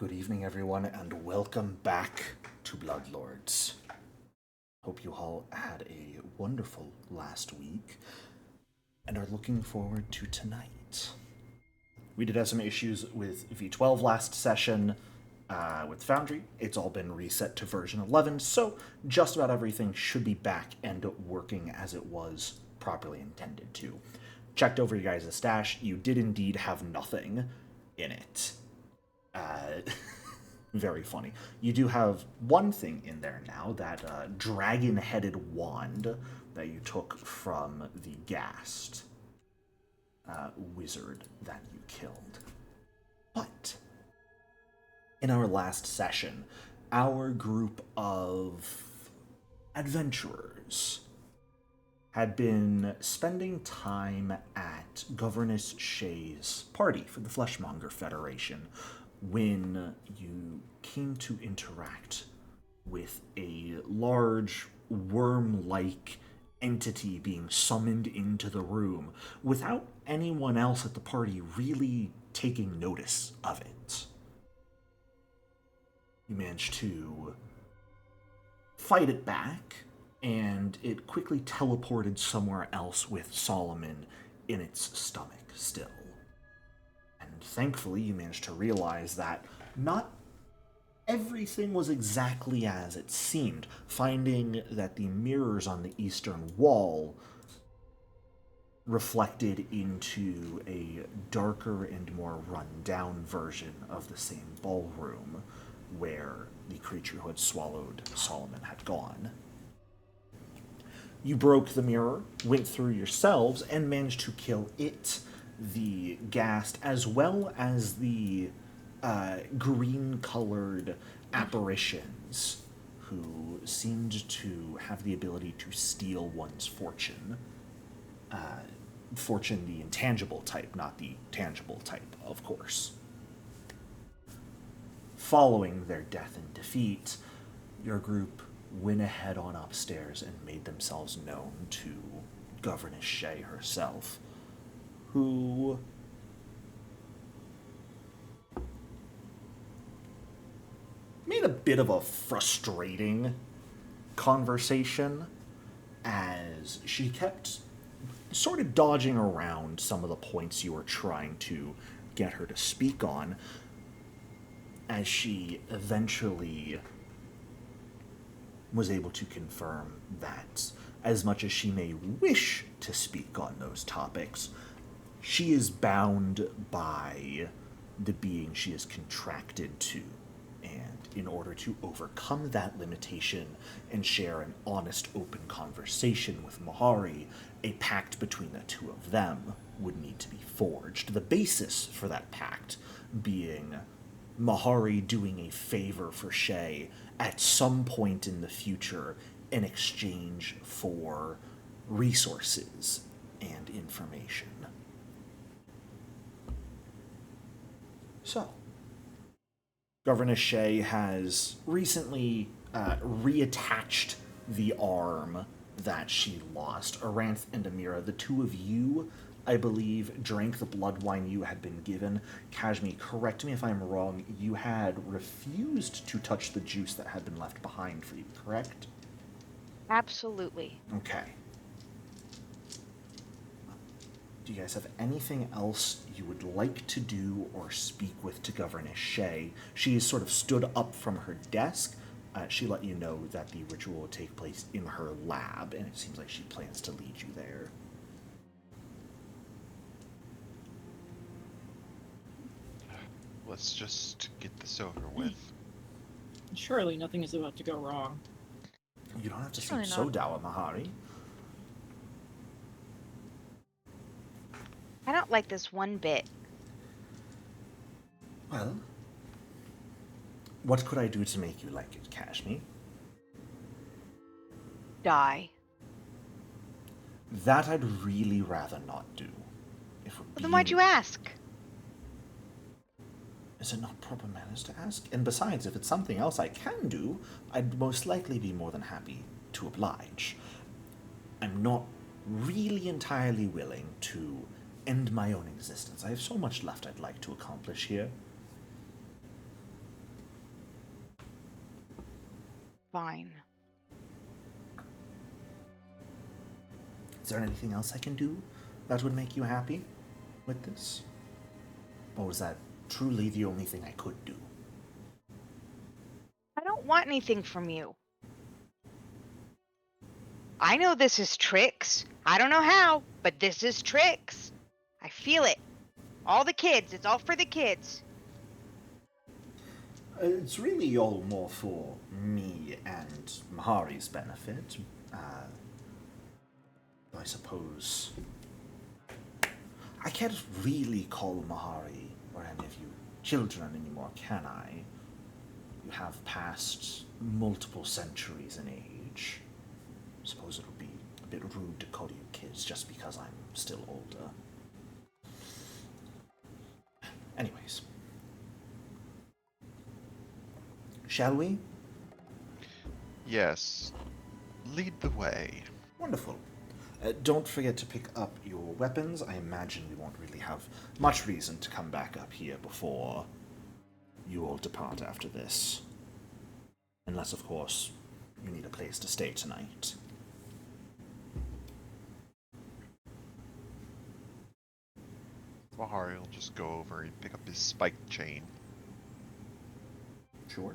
Good evening, everyone, and welcome back to Bloodlords. Hope you all had a wonderful last week and are looking forward to tonight. We did have some issues with V12 last session with Foundry. It's all been reset to version 11, so just about everything should be back and working as it was properly intended to. Checked over you guys' stash. You did indeed have nothing in it. Very funny. You do have one thing in there now, that dragon-headed wand that you took from the Ghast wizard that you killed. But in our last session, our group of adventurers had been spending time at Governess Shaye's party for the Fleshmonger Federation when you came to interact with a large worm-like entity being summoned into the room without anyone else at the party really taking notice of it. You managed to fight it back, and it quickly teleported somewhere else with Solomon in its stomach still. And thankfully, you managed to realize that not everything was exactly as it seemed, finding that the mirrors on the eastern wall reflected into a darker and more run-down version of the same ballroom where the creature who had swallowed Solomon had gone. You broke the mirror, went through yourselves, and managed to kill it, the Ghast, as well as the green-colored apparitions who seemed to have the ability to steal one's fortune. Fortune, the intangible type, not the tangible type, of course. Following their death and defeat, your group went ahead on upstairs and made themselves known to Governess Shaye herself, who made a bit of a frustrating conversation as she kept sort of dodging around some of the points you were trying to get her to speak on, as she eventually was able to confirm that as much as she may wish to speak on those topics, she is bound by the being she is contracted to. And in order to overcome that limitation and share an honest, open conversation with Mahri, a pact between the two of them would need to be forged. The basis for that pact being Mahri doing a favor for Shaye at some point in the future in exchange for resources and information. So, Governess Shaye has recently reattached the arm that she lost. Aranth and Amira, the two of you, I believe, drank the blood wine you had been given. Kashmi, correct me if I'm wrong, you had refused to touch the juice that had been left behind for you, correct? Absolutely. Okay. Do you guys have anything else you would like to do or speak with to Governess Shaye? She has sort of stood up from her desk. She let you know that the ritual will take place in her lab, and it seems like she plans to lead you there. Let's just get this over with. Surely nothing is about to go wrong. You don't have to Surely seem so not. dour, Mahri. I don't like this one bit. Well, what could I do to make you like it, Kashmi? Die. That I'd really rather not do. If we're Well, then why'd being- you ask? Is it not proper manners to ask? And besides, if it's something else I can do, I'd most likely be more than happy to oblige. I'm not really entirely willing to end my own existence. I have so much left I'd like to accomplish here. Fine. Is there anything else I can do that would make you happy with this? Or was that truly the only thing I could do? I don't want anything from you. I know this is tricks. I don't know how, but this is tricks. I feel it. All the kids. It's all for the kids. It's really all more for me and Mahari's benefit. I suppose I can't really call Mahari or any of you children anymore, can I? You have passed multiple centuries in age. I suppose it would be a bit rude to call you kids just because I'm still older. Anyways. Shall we? Yes. Lead the way. Wonderful. Don't forget to pick up your weapons. I imagine we won't really have much reason to come back up here before you all depart after this. Unless, of course, you need a place to stay tonight. Mahari will just go over and pick up his spiked chain. Sure.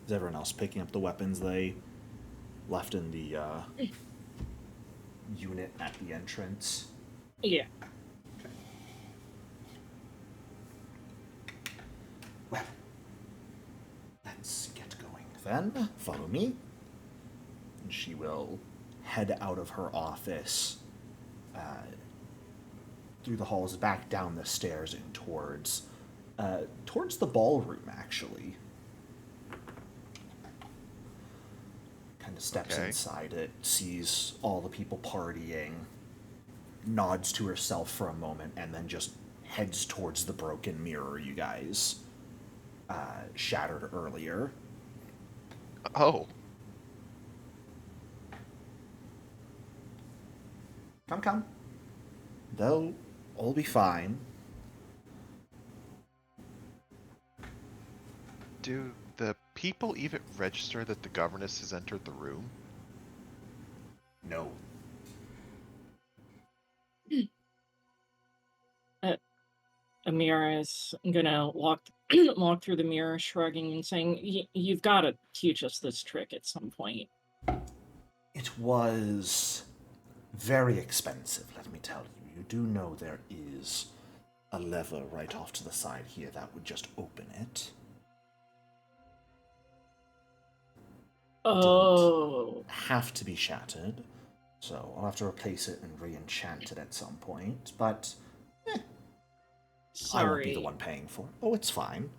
Is everyone else picking up the weapons they left in the unit at the entrance? Yeah. Okay. Well, let's get going then. Follow me. And she will head out of her office, through the halls, back down the stairs, and towards the ballroom, actually. Kind of steps Okay. inside it, sees all the people partying, nods to herself for a moment, and then just heads towards the broken mirror you guys shattered earlier. Oh, Come. They'll all be fine. do the people even register that the governess has entered the room? No. Amira is gonna walk through the mirror, shrugging and saying, "You've got to teach us this trick at some point." It was very expensive, let me tell you. You do know there is a lever right off to the side here that would just open it. Oh, Have to be shattered, so I'll have to replace it and re-enchant it at some point, but I won't be the sorry. one paying for it. Oh, it's fine.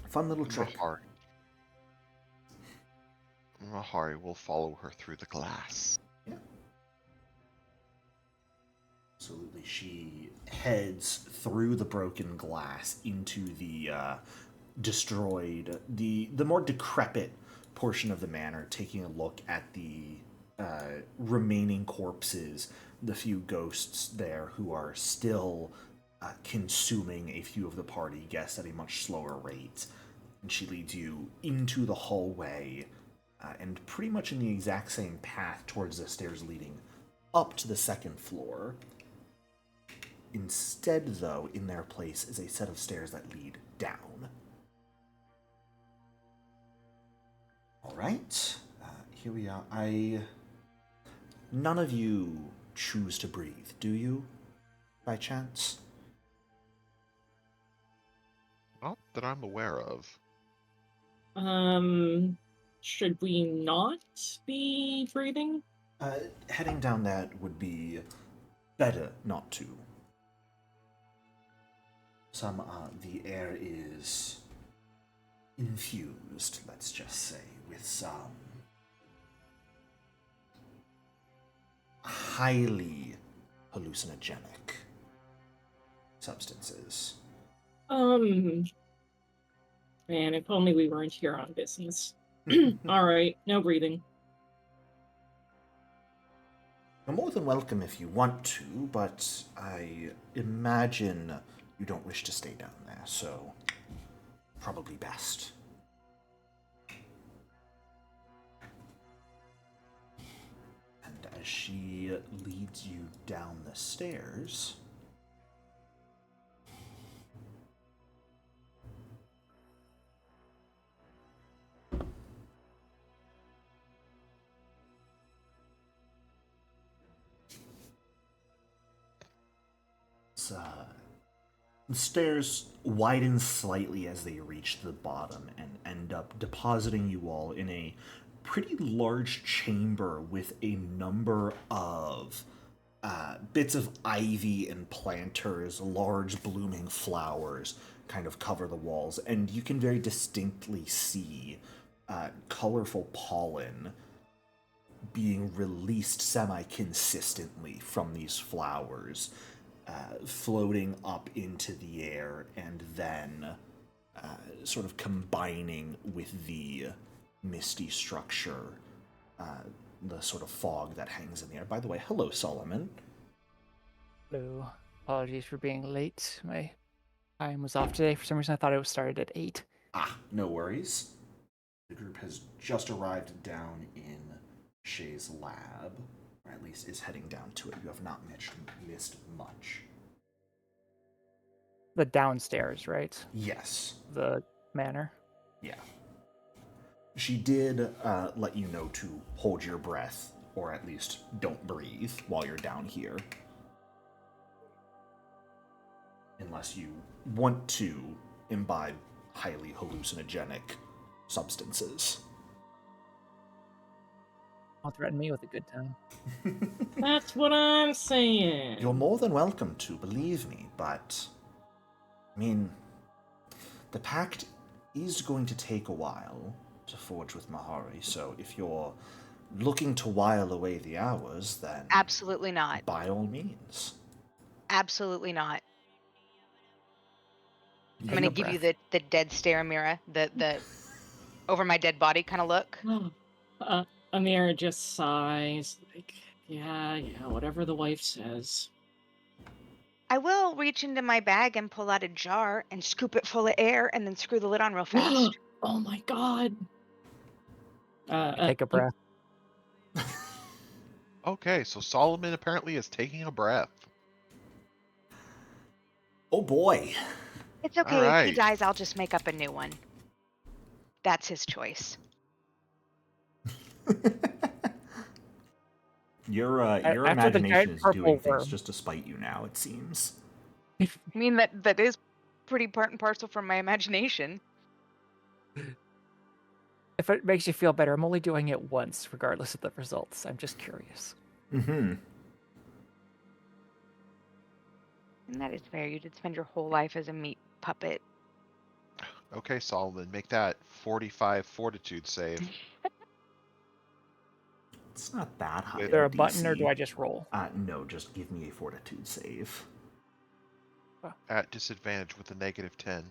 Fun little trick. Mahari will follow her through the glass. Yeah. Absolutely. She heads through the broken glass into the destroyed, the more decrepit portion of the manor, taking a look at the remaining corpses, the few ghosts there who are still consuming a few of the party guests at a much slower rate. And she leads you into the hallway, and pretty much in the exact same path towards the stairs leading up to the second floor. Instead, though, in their place is a set of stairs that lead down. Alright, here we are. None of you choose to breathe, do you? By chance? Not that I'm aware of. Should we not be breathing? Heading down that would be better not to. The air is infused, let's just say, with some highly hallucinogenic substances. Man, if only we weren't here on business. All right, no breathing. You're more than welcome if you want to, but I imagine you don't wish to stay down there, so probably best. And as she leads you down the stairs, the stairs widen slightly as they reach the bottom and end up depositing you all in a pretty large chamber with a number of bits of ivy and planters, large blooming flowers kind of cover the walls, and you can very distinctly see colorful pollen being released semi-consistently from these flowers, floating up into the air and then sort of combining with the misty structure, the sort of fog that hangs in the air. By the way, hello, Solomon. Hello. Apologies for being late. My time was off today. For some reason, I thought it was started at 8. No worries. The group has just arrived down in Shaye's lab, or at least is heading down to it. You have not missed much. The downstairs, right? Yes. The manor. Yeah. She did let you know to hold your breath, or at least don't breathe while you're down here. Unless you want to imbibe highly hallucinogenic substances. Don't threaten me with a good time. That's what I'm saying. You're more than welcome to, believe me, but... I mean, the pact is going to take a while to forge with Mahri, so if you're looking to while away the hours, then... Absolutely not. By all means. Absolutely not. I'm Take gonna a give you breath. the dead stare, Amira. The over my dead body kind of look. Amira just sighs, like, yeah, whatever the wife says. I will reach into my bag and pull out a jar and scoop it full of air and then screw the lid on real fast. Oh my god. Take a breath. Okay, so Solomon apparently is taking a breath. Oh boy. It's okay. All If he right. dies, I'll just make up a new one. That's his choice. Your After the imagination giant is purple doing things worm. just to spite you now, it seems. I mean, that is pretty part and parcel from my imagination. If it makes you feel better, I'm only doing it once, regardless of the results. I'm just curious. Mm-hmm. And that is fair. You did spend your whole life as a meat puppet. Okay, Solomon, make that 45 fortitude save. It's not that high. Is there a DC. button, or do I just roll? No, just give me a fortitude save. At disadvantage with a -10.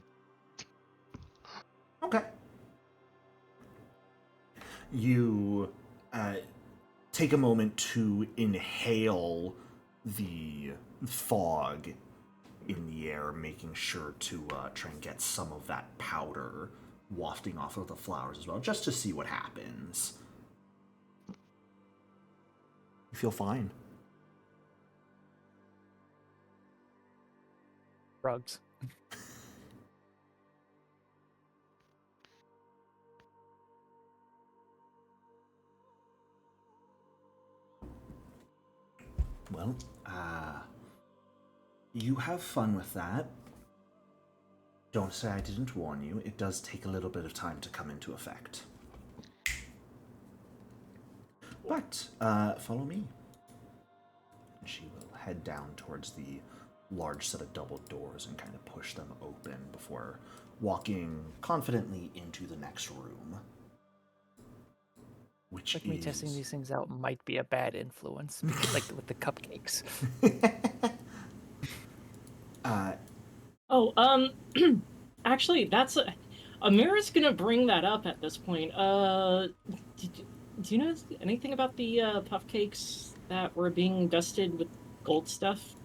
Okay. You take a moment to inhale the fog in the air, making sure to try and get some of that powder wafting off of the flowers as well, just to see what happens. You feel fine. Drugs. Well, you have fun with that. Don't say I didn't warn you. It does take a little bit of time to come into effect. But, follow me. And she will head down towards the large set of double doors and kind of push them open before walking confidently into the next room. Which Like is... me testing these things out might be a bad influence, like with the cupcakes. Actually, that's Amira's gonna bring that up at this point. Do you know anything about the puff cakes that were being dusted with gold stuff?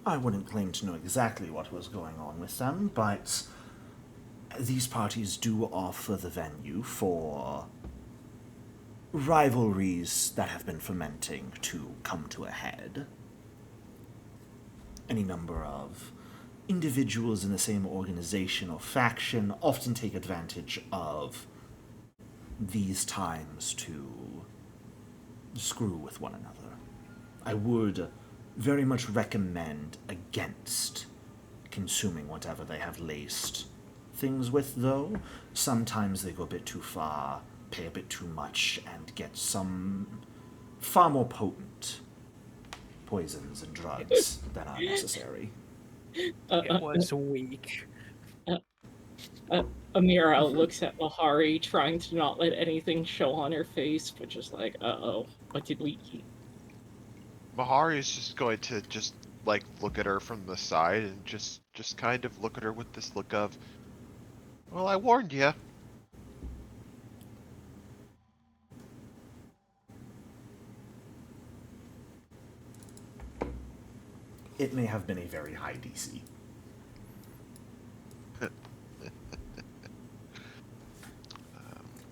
I wouldn't claim to know exactly what was going on with them, but these parties do offer the venue for rivalries that have been fermenting to come to a head. Any number of individuals in the same organization or faction often take advantage of these times to screw with one another. I would very much recommend against consuming whatever they have laced things with, though. Sometimes they go a bit too far, pay a bit too much, and get some far more potent poisons and drugs than are necessary. It was weak. Amira looks at Mahari, trying to not let anything show on her face, but just like, uh-oh, what did we eat? Mahari is just going to just like look at her from the side and just kind of look at her with this look of, well, I warned you. It may have been a very high DC.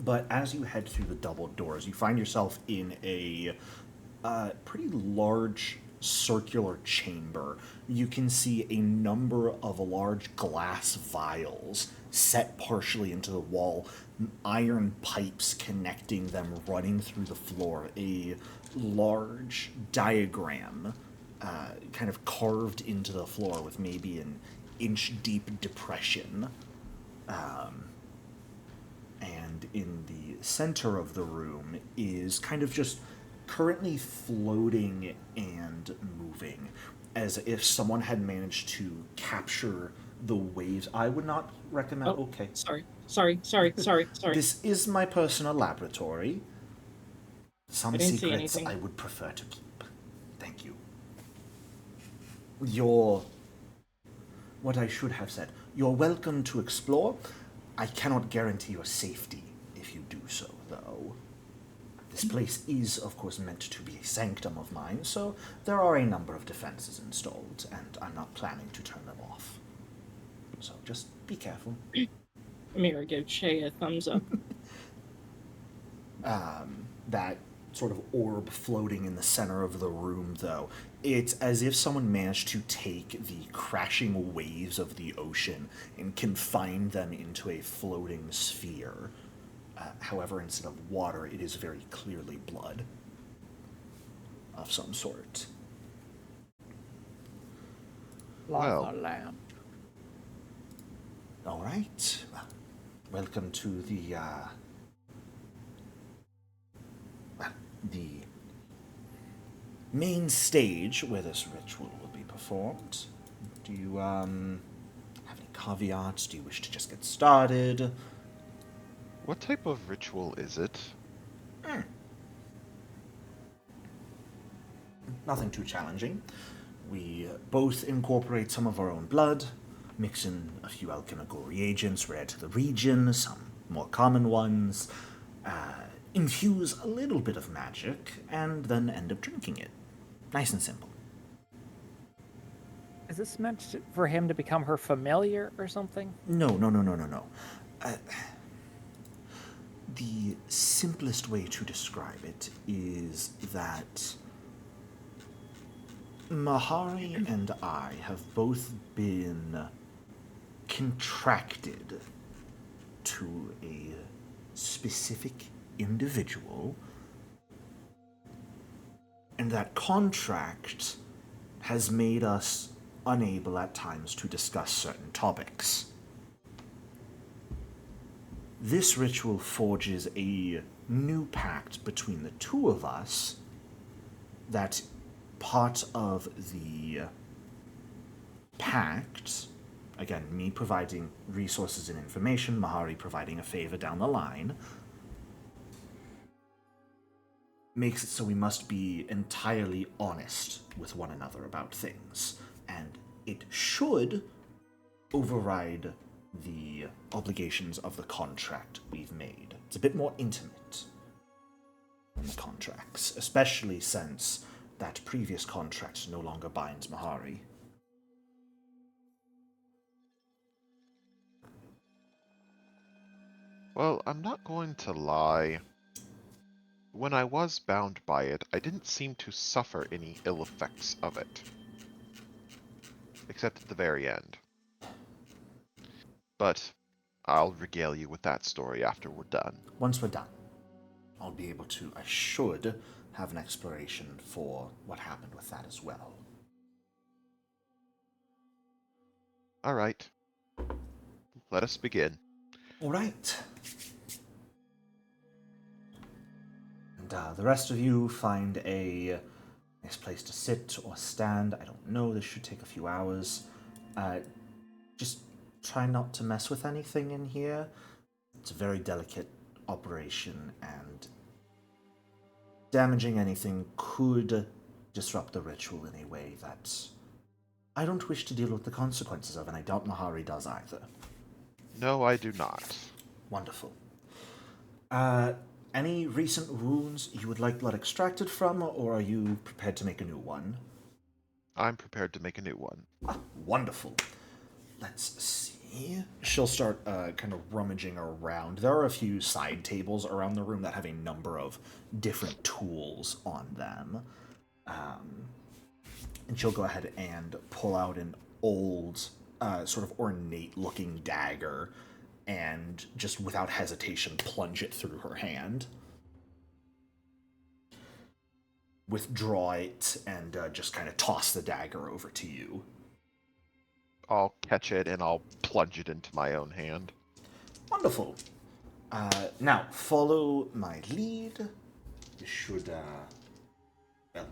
But as you head through the double doors, you find yourself in a pretty large circular chamber. You can see a number of large glass vials set partially into the wall, iron pipes connecting them running through the floor, a large diagram kind of carved into the floor with maybe an inch-deep depression. And in the center of the room is kind of just currently floating and moving, as if someone had managed to capture the waves. I would not recommend... Oh, okay. Sorry. This is my personal laboratory. Some I didn't see secrets anything. I would prefer to keep. Thank you. What I should have said. You're welcome to explore. I cannot guarantee your safety if you do so, though. This place is, of course, meant to be a sanctum of mine, so there are a number of defenses installed, and I'm not planning to turn them off. So just be careful. Amira gives Shaye a thumbs up. That sort of orb floating in the center of the room, though, it's as if someone managed to take the crashing waves of the ocean and confine them into a floating sphere. However, instead of water, it is very clearly blood of some sort. Lava Well. lamp. All right. Well, welcome to the main stage where this ritual will be performed. Do you have any caveats? Do you wish to just get started? What type of ritual is it? Nothing too challenging. We both incorporate some of our own blood, mix in a few alchemical reagents rare to the region, some more common ones, infuse a little bit of magic, and then end up drinking it. Nice and simple. Is this meant for him to become her familiar or something? No. The simplest way to describe it is that Mahri and I have both been contracted to a specific individual, and that contract has made us unable at times to discuss certain topics. This ritual forges a new pact between the two of us that part of the pact, again, me providing resources and information, Mahri providing a favor down the line, makes it so we must be entirely honest with one another about things, and it should override the obligations of the contract we've made. It's a bit more intimate than the contracts, especially since that previous contract no longer binds Mahri. Well, I'm not going to lie. When I was bound by it, I didn't seem to suffer any ill effects of it. Except at the very end. But I'll regale you with that story after we're done. Once we're done, I'll be able to, I should have an exploration for what happened with that as well. Alright. Let us begin. All right. And the rest of you find a nice place to sit or stand. I don't know. This should take a few hours. Just try not to mess with anything in here. It's a very delicate operation, and damaging anything could disrupt the ritual in a way that I don't wish to deal with the consequences of, and I doubt Mahri does either. No, I do not. Wonderful. Any recent wounds you would like blood extracted from, or are you prepared to make a new one? I'm prepared to make a new one. Ah, wonderful. Let's see. She'll start kind of rummaging around. There are a few side tables around the room that have a number of different tools on them. And she'll go ahead and pull out an old, sort of ornate-looking dagger and just without hesitation plunge it through her hand. Withdraw it and just kind of toss the dagger over to you. I'll catch it and I'll plunge it into my own hand. Wonderful. Now, follow my lead. You should, well,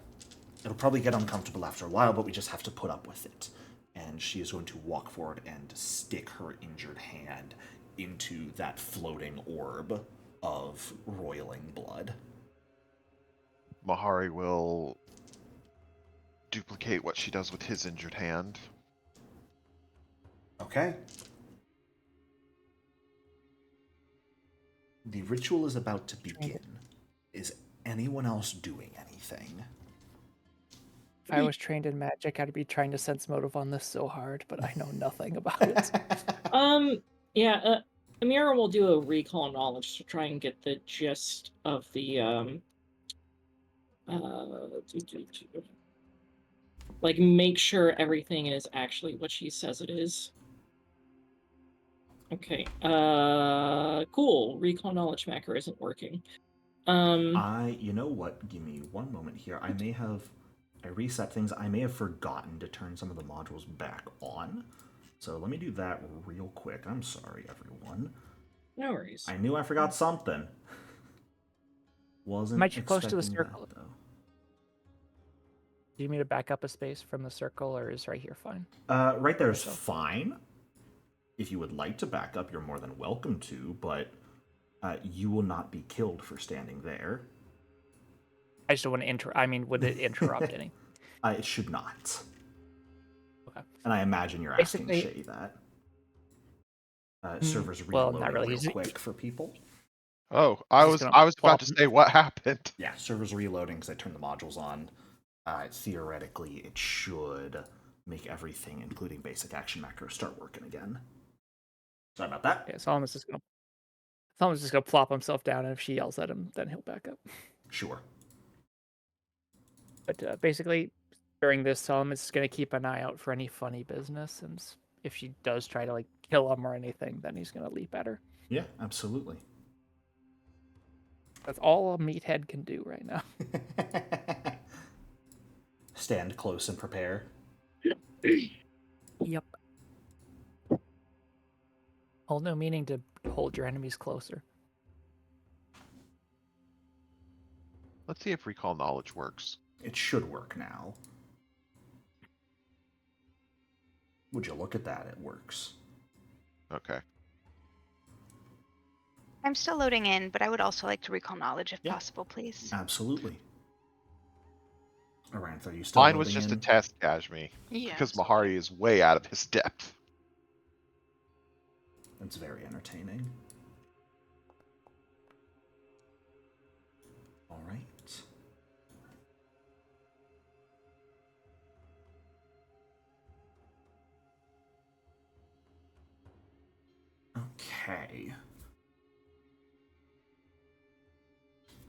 it'll probably get uncomfortable after a while, but we just have to put up with it. And she is going to walk forward and stick her injured hand into that floating orb of roiling blood. Mahri will duplicate what she does with his injured hand. Okay. The ritual is about to begin. Is anyone else doing anything? If I was trained in magic, I'd be trying to sense motive on this so hard, but I know nothing about it. Yeah, Amira will do a recall knowledge to try and get the gist of the, like, make sure everything is actually what she says it is. Okay, cool. Recall knowledge macro isn't working. You know what? Give me one moment here. I reset things. I may have forgotten to turn some of the modules back on. So let me do that real quick. I'm sorry, everyone. No worries. I knew I forgot something. Wasn't Might you close to the expecting circle? that, though. Do you need to back up a space from the circle, or is right here fine? Right there is fine. If you would like to back up, you're more than welcome to, but you will not be killed for standing there. I just don't want to would it interrupt any? It should not. Okay. And I imagine you're asking Shaye that. Servers reloading not really. real quick for people. Oh, I was about to say what happened. Yeah, servers reloading because I turned the modules on. Theoretically, it should make everything, including basic action macros, start working again. Sorry about that. Yeah, Solomon's just gonna plop himself down, and if she yells at him, then he'll back up. Sure. But basically, during this, Solomon's just gonna keep an eye out for any funny business, and if she does try to kill him or anything, then he's gonna leap at her. Yeah, absolutely. That's all a meathead can do right now. Stand close and prepare. Yep. Hold no meaning to hold your enemies closer. Let's see if recall knowledge works. It should work now. Would you look at that? It works. Okay. I'm still loading in, but I would also like to recall knowledge if possible, please. Absolutely. Arantha, are you still Mine was loading just in? a test, Kashmi. Yeah. Because Mahri is way out of his depth. That's very entertaining. All right. Okay.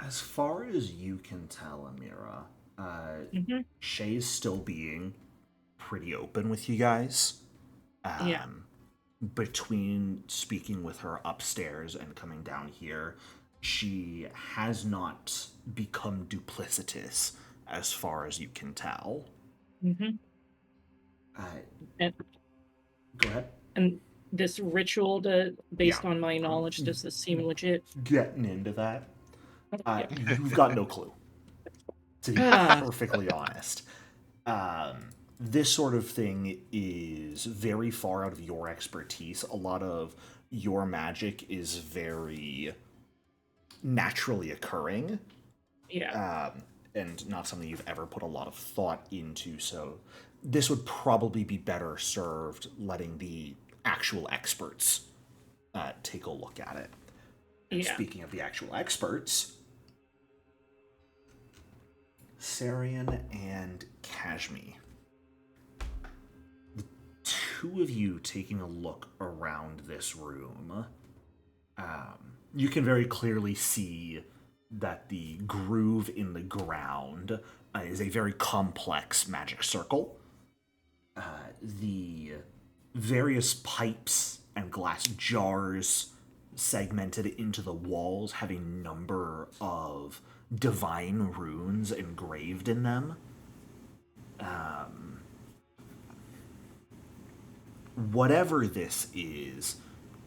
As far as you can tell, Amira, Shay's still being pretty open with you guys. Yeah. Between speaking with her upstairs and coming down here, she has not become duplicitous as far as you can tell. Mm-hmm. And, Go ahead. and this ritual, based Yeah. on my knowledge, does this seem legit? Getting into that, Yeah. you've got no clue, to be perfectly honest. This sort of thing is very far out of your expertise. A lot of your magic is very naturally occurring, Yeah. and not something you've ever put a lot of thought into, so this would probably be better served letting the actual experts take a look at it. And Yeah. speaking of the actual experts, Carrion and Kashmi, the two of you taking a look around this room, you can very clearly see that the groove in the ground is a very complex magic circle. The various pipes and glass jars segmented into the walls have a number of divine runes engraved in them. Whatever this is,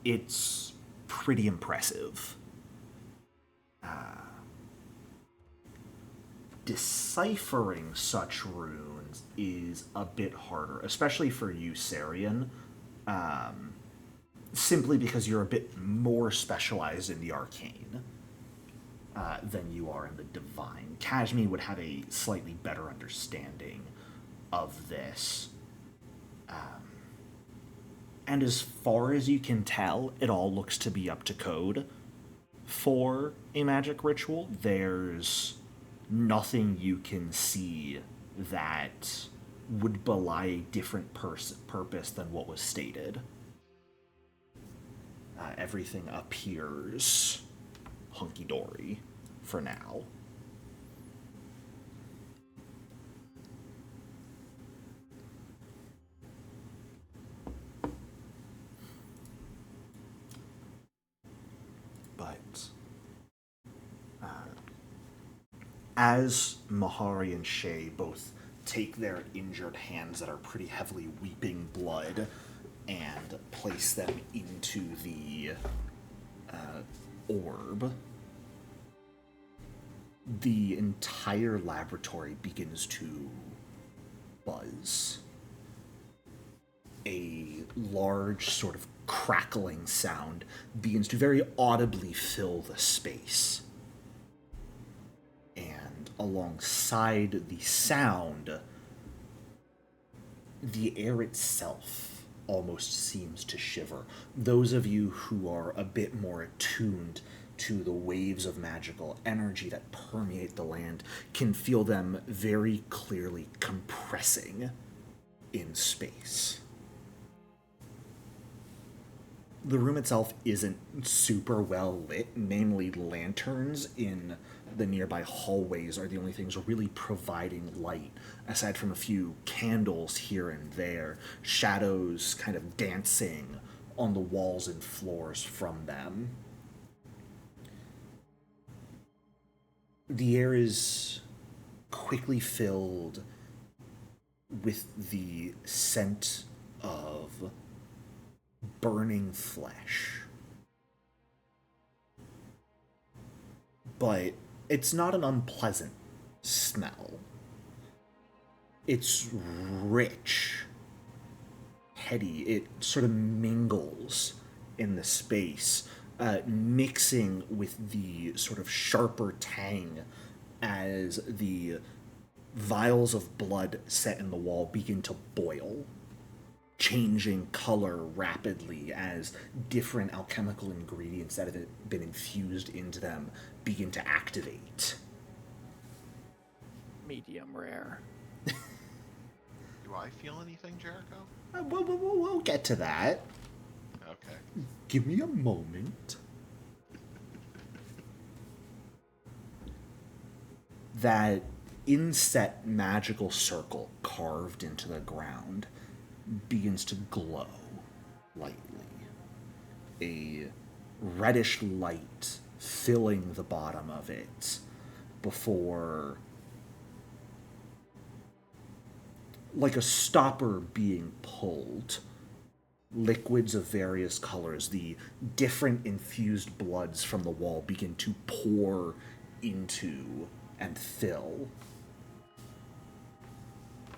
it's pretty impressive. Deciphering such runes is a bit harder, especially for you, Sarian, simply because you're a bit more specialized in the arcane than you are in the divine. Kashmi would have a slightly better understanding of this. And as far as you can tell, it all looks to be up to code for a magic ritual. There's nothing you can see that would belie a different purpose than what was stated. Everything appears hunky-dory for now. But as Mahri and Shaye both take their injured hands that are pretty heavily weeping blood and place them into the orb, the entire laboratory begins to buzz. A large sort of crackling sound begins to very audibly fill the space. And alongside the sound, the air itself almost seems to shiver. Those of you who are a bit more attuned to the waves of magical energy that permeate the land can feel them very clearly compressing in space. The room itself isn't super well lit, namely lanterns in the nearby hallways are the only things really providing light, aside from a few candles here and there, shadows kind of dancing on the walls and floors from them. The air is quickly filled with the scent of burning flesh. But it's not an unpleasant smell. It's rich, heady. It sort of mingles in the space, mixing with the sort of sharper tang as the vials of blood set in the wall begin to boil, changing color rapidly as different alchemical ingredients that have been infused into them begin to activate. Medium rare. Do I feel anything, Jericho? We'll get to that. Okay. Give me a moment. that inset magical circle carved into the ground begins to glow lightly. A reddish light filling the bottom of it before, like a stopper being pulled, liquids of various colors, the different infused bloods from the wall begin to pour into and fill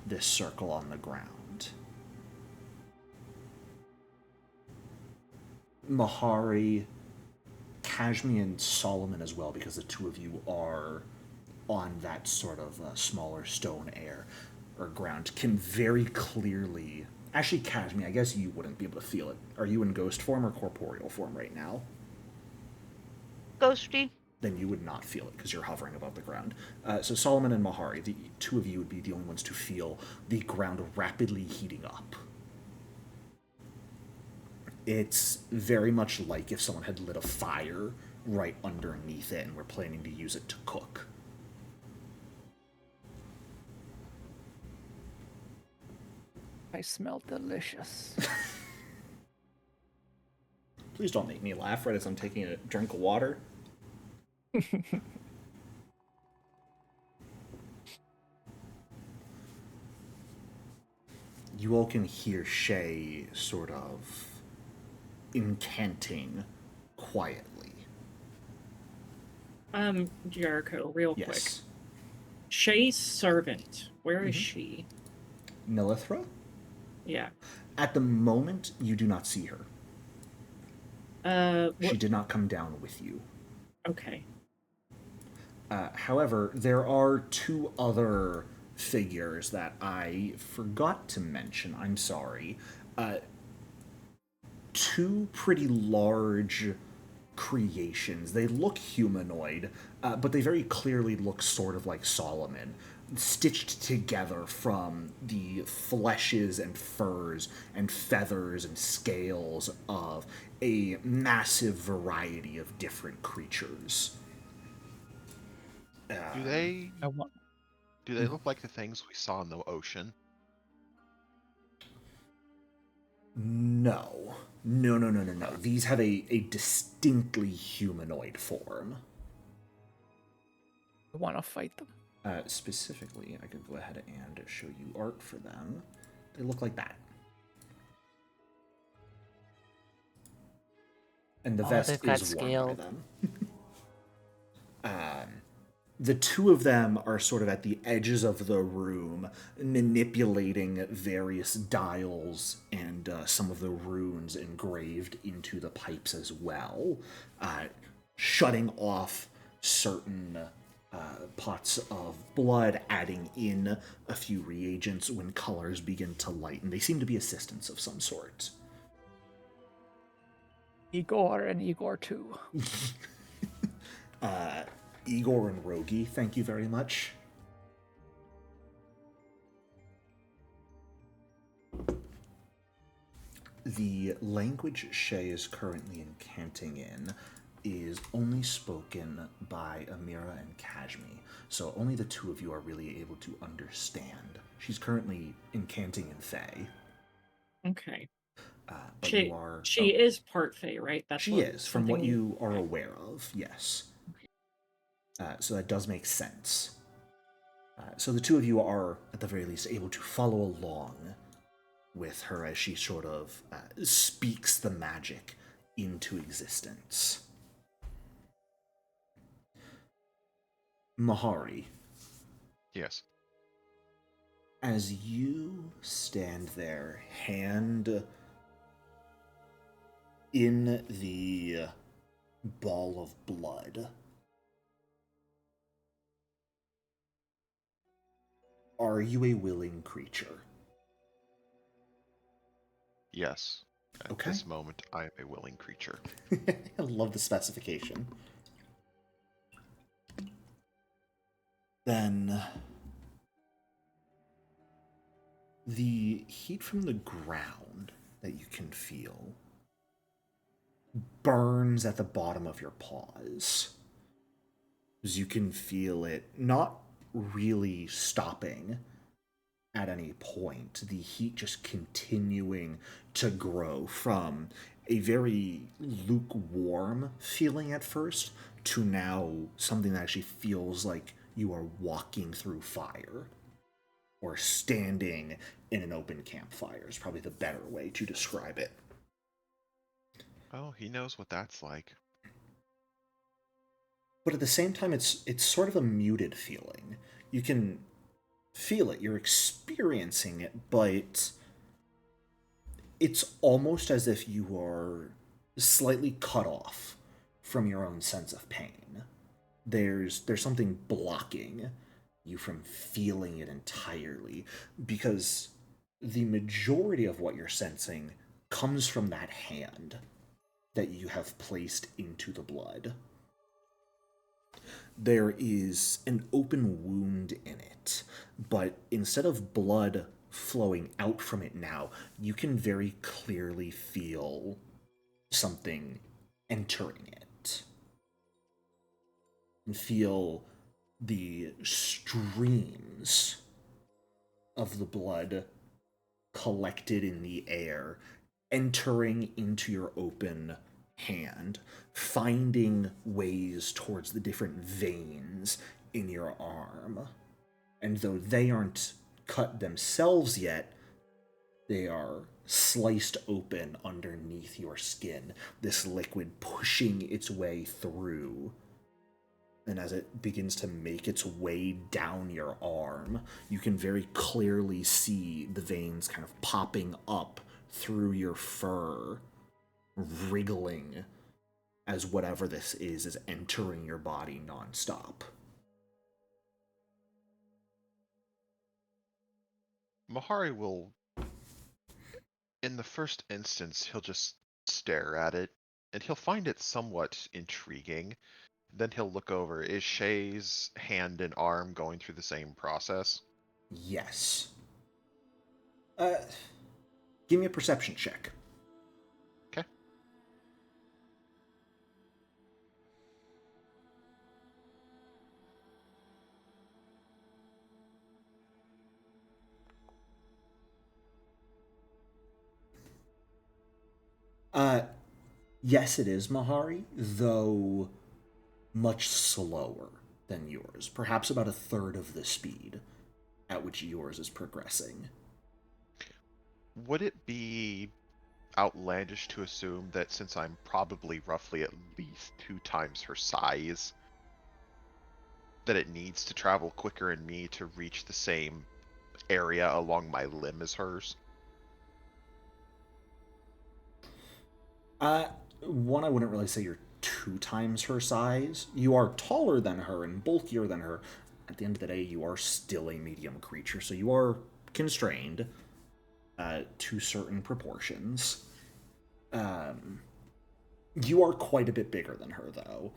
this circle on the ground. Mahri, Kashmi, and Solomon as well, because the two of you are on that sort of smaller stone air or ground, can very clearly... Actually, Kashmi, I guess you wouldn't be able to feel it. Are you in ghost form or corporeal form right now? Ghosty. Then you would not feel it because you're hovering above the ground. So Solomon and Mahri, the two of you would be the only ones to feel the ground rapidly heating up. It's very much like if someone had lit a fire right underneath it and were planning to use it to cook. I smell delicious. Please don't make me laugh right as I'm taking a drink of water. You all can hear Shaye sort of incanting quietly. Jericho, real quick. Yes. Shaye's servant, where is she? Nilithra? Yeah. At the moment, you do not see her. She What? did not come down with you. Okay. However, there are two other figures that I forgot to mention. I'm sorry. Two pretty large creations. They look humanoid, but they very clearly look sort of like Solomon, stitched together from the fleshes and furs and feathers and scales of a massive variety of different creatures. Do they I want. look like the things we saw in the ocean? No. No. These have a distinctly humanoid form. I want to fight them. Specifically, I could go ahead and show you art for them. They look like that. And the vest they've got is worn by scales. them. The two of them are sort of at the edges of the room, manipulating various dials and some of the runes engraved into the pipes as well, shutting off certain pots of blood, adding in a few reagents when colors begin to lighten. They seem to be assistants of some sort. Igor and Igor too. Igor and Rogi, thank you very much. The language Shaye is currently incanting in is only spoken by Amira and Kashmi, so only the two of you are really able to understand. She's currently incanting in Fae. Okay. But She you are... she is part Fae, right? She is, from what something- you are aware of, yes. So that does make sense. So the two of you are, at the very least, able to follow along with her as she sort of speaks the magic into existence. Mahri, Yes. as you stand there, hand in the ball of blood, are you a willing creature? Yes. At Okay. this moment, I am a willing creature. I love the specification. Then the heat from the ground that you can feel burns at the bottom of your paws. As you can feel it not really stopping at any point. The heat just continuing to grow from a very lukewarm feeling at first to now something that actually feels like you are walking through fire or standing in an open campfire is probably the better way to describe it. Oh, he knows what that's like. But at the same time, it's sort of a muted feeling. You can feel it, you're experiencing it, but it's almost as if you are slightly cut off from your own sense of pain. There's something blocking you from feeling it entirely, because the majority of what you're sensing comes from that hand that you have placed into the blood. There is an open wound in it, but instead of blood flowing out from it now, you can very clearly feel something entering it. And feel the streams of the blood collected in the air, entering into your open hand, finding ways towards the different veins in your arm. And though they aren't cut themselves yet, they are sliced open underneath your skin, this liquid pushing its way through. And as it begins to make its way down your arm, you can very clearly see the veins kind of popping up through your fur, wriggling as whatever this is entering your body nonstop. Mahri will, in the first instance, he'll just stare at it, and he'll find it somewhat intriguing. Then he'll look over. Is Shaye's hand and arm going through the same process? Yes. Give me a perception check. Okay. Yes, it is Mahri, though much slower than yours. Perhaps about a third of the speed at which yours is progressing. Would it be outlandish to assume that since I'm probably roughly at least 2 times her size, that it needs to travel quicker in me to reach the same area along my limb as hers? One, I wouldn't really say you're 2 times her size. You are taller than her and bulkier than her. At the end of the day, you are still a medium creature, so you are constrained to certain proportions. You are quite a bit bigger than her, though.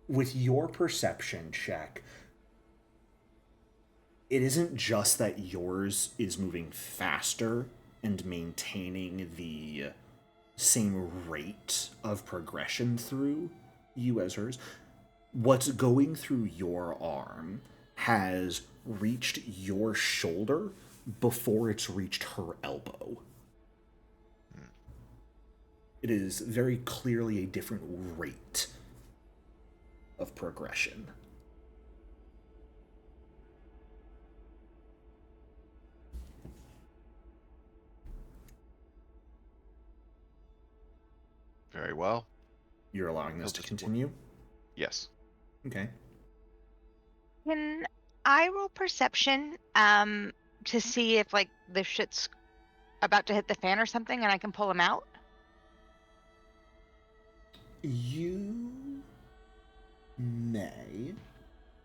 With your perception check, it isn't just that yours is moving faster and maintaining the same rate of progression through you as hers. What's going through your arm has reached your shoulder before it's reached her elbow. It is very clearly a different rate of progression. Very well. You're allowing this to continue? Yes. Okay. Can I roll perception to see if like the shit's about to hit the fan or something and I can pull him out? You may.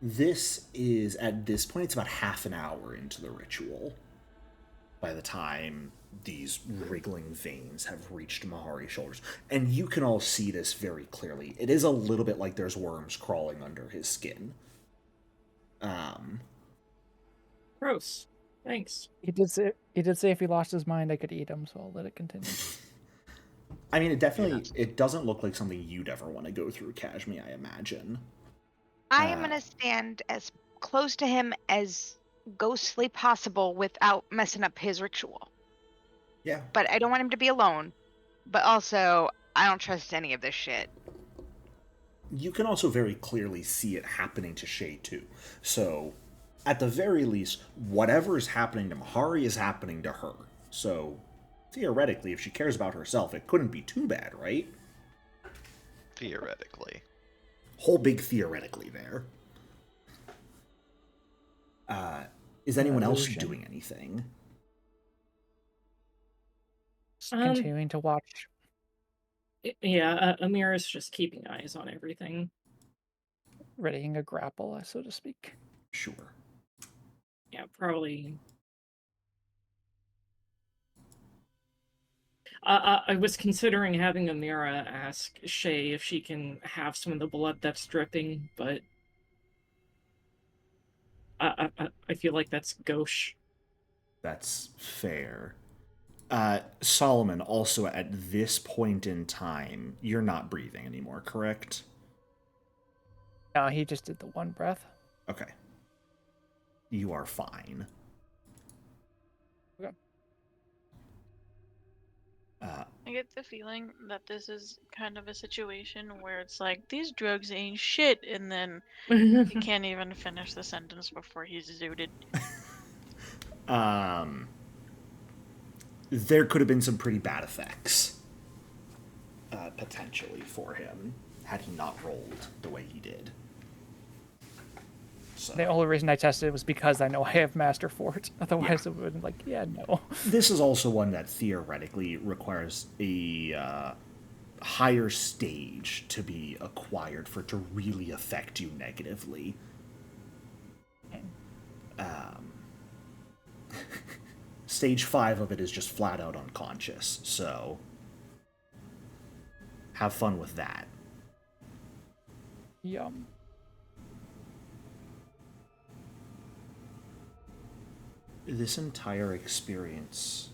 This is, at this point, it's about half an hour into the ritual by the time these wriggling veins have reached Mahari's shoulders. And you can all see this very clearly. It is a little bit like there's worms crawling under his skin. Gross. Thanks. He did say if he lost his mind, I could eat him, so I'll let it continue. I mean, it definitely, it doesn't look like something you'd ever want to go through, Kashmi, I imagine. I am gonna stand as close to him as ghostly possible without messing up his ritual. Yeah. But I don't want him to be alone. But also, I don't trust any of this shit. You can also very clearly see it happening to Shaye too. So, at the very least, whatever is happening to Mahri is happening to her. So, theoretically, if she cares about herself, it couldn't be too bad, right? Theoretically. Whole big theoretically there. Is anyone else Illusion. doing anything? Just continuing to watch. Yeah, Amira's just keeping eyes on everything. Readying a grapple, so to speak. Sure. Yeah, probably. I was considering having Amira ask Shaye if she can have some of the blood that's dripping, but I feel like that's gauche. That's fair. Solomon, also at this point in time, you're not breathing anymore, correct? No, he just did the one breath. Okay. You are fine. Okay. I get the feeling that this is kind of a situation where it's like, these drugs ain't shit, and then he can't even finish the sentence before he's zooted. There could have been some pretty bad effects, potentially, for him, had he not rolled the way he did. So, The only reason I tested it was because I know I have Master Fort. Otherwise, it would have been like, yeah, no. this is also one that theoretically requires a higher stage to be acquired for it to really affect you negatively. Stage 5 of it is just flat out unconscious, so have fun with that. Yum. This entire experience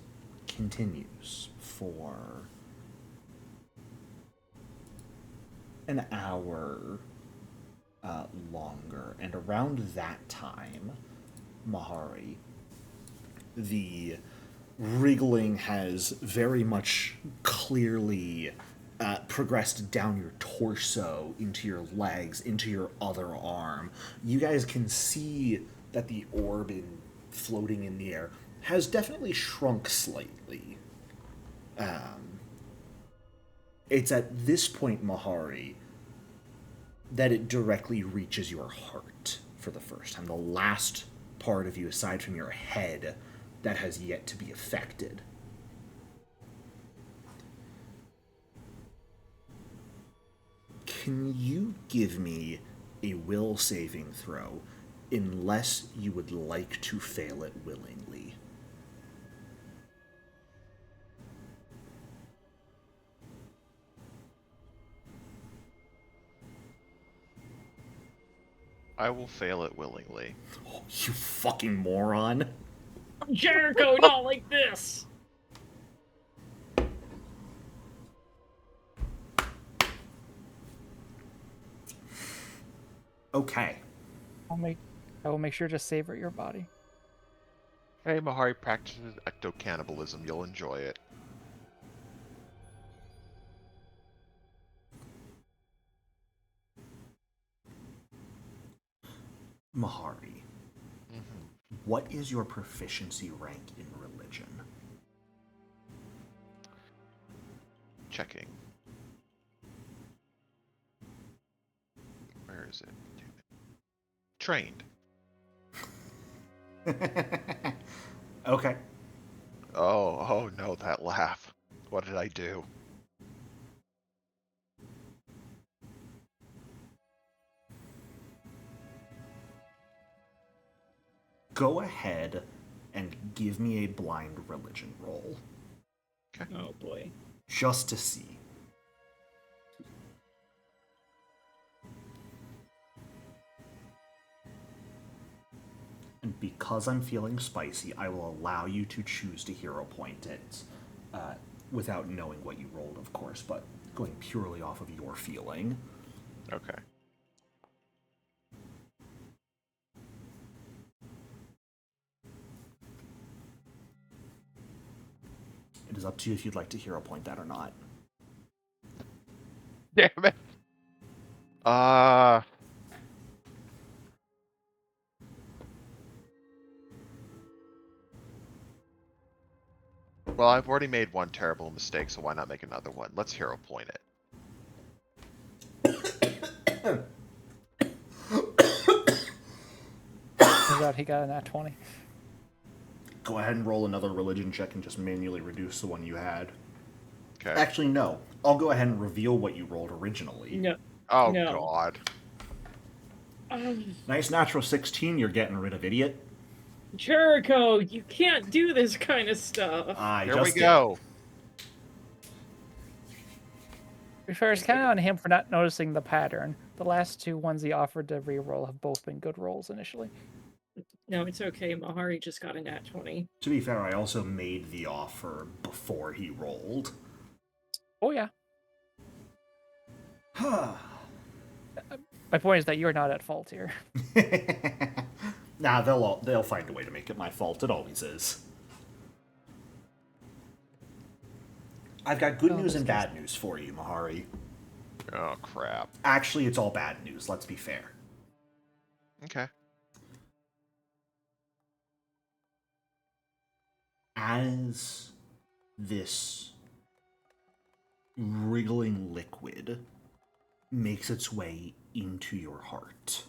continues for an hour longer, and around that time, Mahri, the wriggling has very much clearly progressed down your torso, into your legs, into your other arm. You guys can see that the orb floating in the air has definitely shrunk slightly. It's at this point, Mahri, that it directly reaches your heart for the first time. The last part of you, aside from your head, that has yet to be affected. Can you give me a will saving throw, unless you would like to fail it willingly? I will fail it willingly. Oh, you fucking moron. Jericho, not like this! Okay. I will make sure to savor your body. Hey, Mahri practices ecto-cannibalism. You'll enjoy it. Mahri, what is your proficiency rank in religion? Checking. Where is it? Trained. Okay. Oh no, that laugh. What did I do? Go ahead and give me a blind religion roll. Okay. Oh boy. Just to see. And because I'm feeling spicy, I will allow you to choose to hero point it without knowing what you rolled, of course, but going purely off of your feeling. Okay. It is up to you if you'd like to hero point that or not. Damn it. Well, I've already made one terrible mistake, so why not make another one? Let's hero point it. Turns out he got a nat 20. Go ahead and roll another religion check and just manually reduce the one you had. Okay. Actually, no. I'll go ahead and reveal what you rolled originally. No. Oh, No. God. Nice natural 16, you're getting rid of idiot. Jericho, you can't do this kind of stuff. Here we go. To be fair, it's kind of on him for not noticing the pattern. The last two ones he offered to reroll have both been good rolls initially. No, it's okay. Mahri just got a nat 20. To be fair, I also made the offer before he rolled. Oh, yeah. Huh. My point is that you're not at fault here. Nah, they'll find a way to make it my fault. It always is. I've got good news and bad news for you, Mahri. Oh, crap. Actually, it's all bad news, let's be fair. Okay. As this wriggling liquid makes its way into your heart,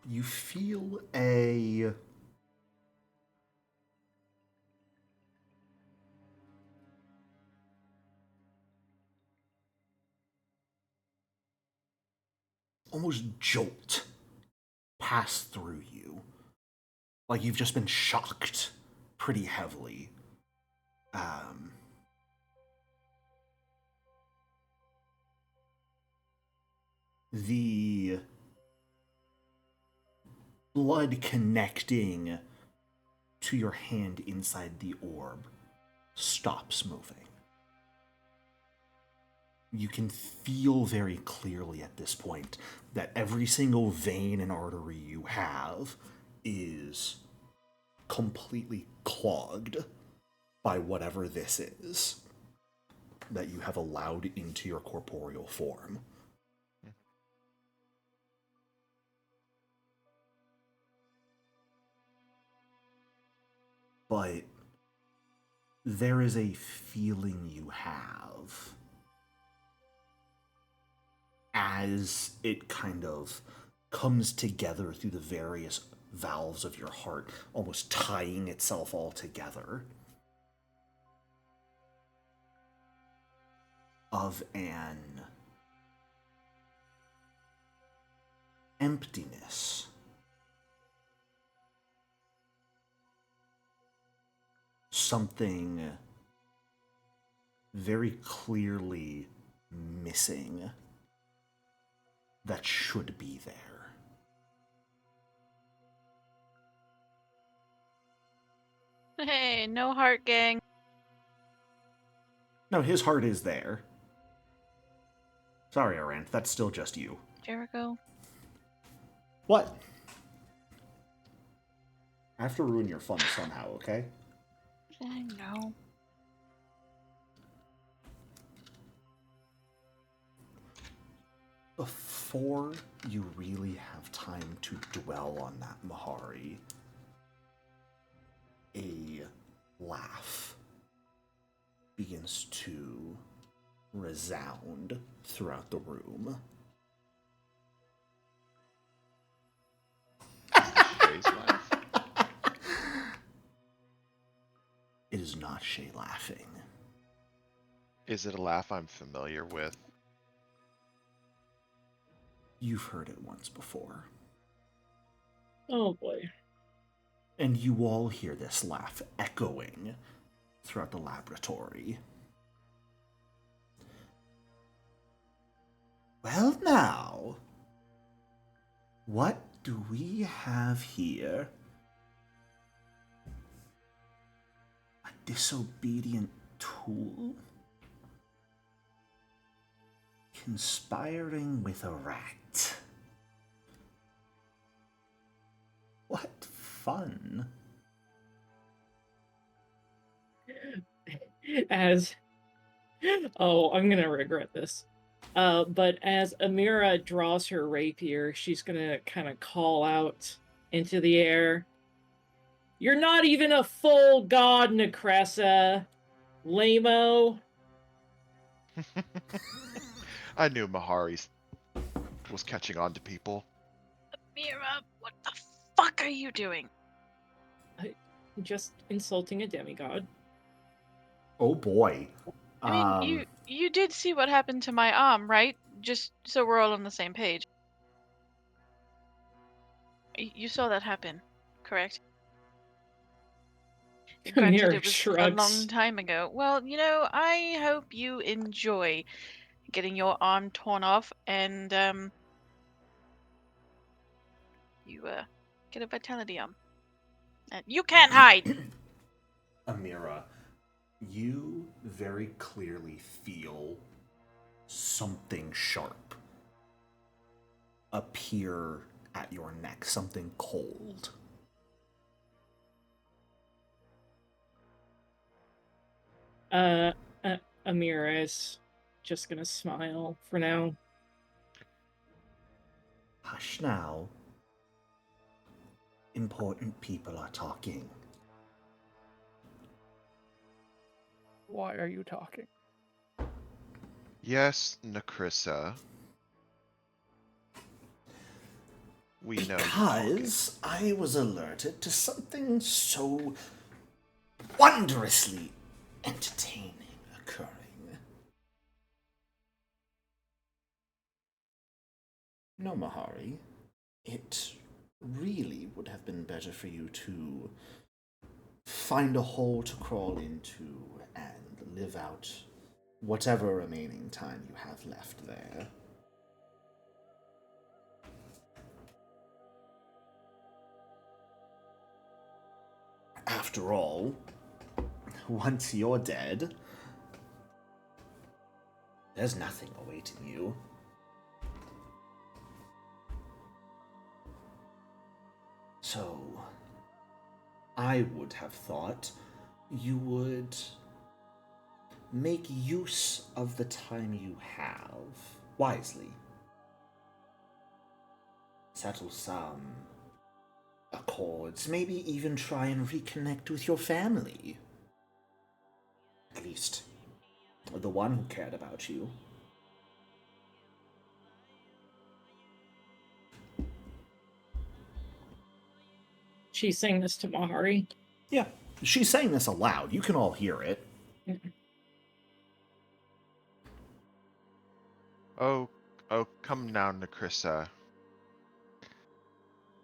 you feel a almost jolt pass through you. Like you've just been shocked pretty heavily. The blood connecting to your hand inside the orb stops moving. You can feel very clearly at this point that every single vein and artery you have is completely clogged by whatever this is that you have allowed into your corporeal form. But there is a feeling you have as it kind of comes together through the various valves of your heart, almost tying itself all together, of an emptiness. Something very clearly missing that should be there. Hey, no heart, gang. No, his heart is there. Sorry, Aranth, that's still just you. Jericho. What? I have to ruin your fun somehow, okay? I know. Before you really have time to dwell on that, Mahri, a laugh begins to resound throughout the room. Shay's laugh. It is not Shaye laughing. Is it a laugh I'm familiar with? You've heard it once before. Oh boy. And you all hear this laugh echoing throughout the laboratory. Well now, what do we have here? A disobedient tool? Conspiring with a rat. fun. As oh, I'm gonna regret this. But as Amira draws her rapier, she's gonna kind of call out into the air. You're not even a full god, Necressa. Lame-o. I knew Mahari was catching on to people. Mira, what the fuck are you doing? Just insulting a demigod. Oh boy. I mean, you did see what happened to my arm, right? Just so we're all on the same page. You saw that happen, correct? Granted, Amira it was a shrugs. long time ago. Well, I hope you enjoy getting your arm torn off and you get a vitality arm. And you can't hide. Amira, you very clearly feel something sharp appear at your neck, something cold. Amira is just gonna smile for now. Hush now. Important people are talking. Why are you talking? Yes, Necressa. We know you're talking. Because I was alerted to something so wondrously entertaining occurring. No, Mahari, it really would have been better for you to find a hole to crawl into and live out whatever remaining time you have left there. After all, once you're dead, there's nothing awaiting you. So, I would have thought you would make use of the time you have wisely. Settle some accords, maybe even try and reconnect with your family. At least, the one who cared about you. She's saying this to Mahari. Yeah, she's saying this aloud. You can all hear it. Oh, come now, Necressa.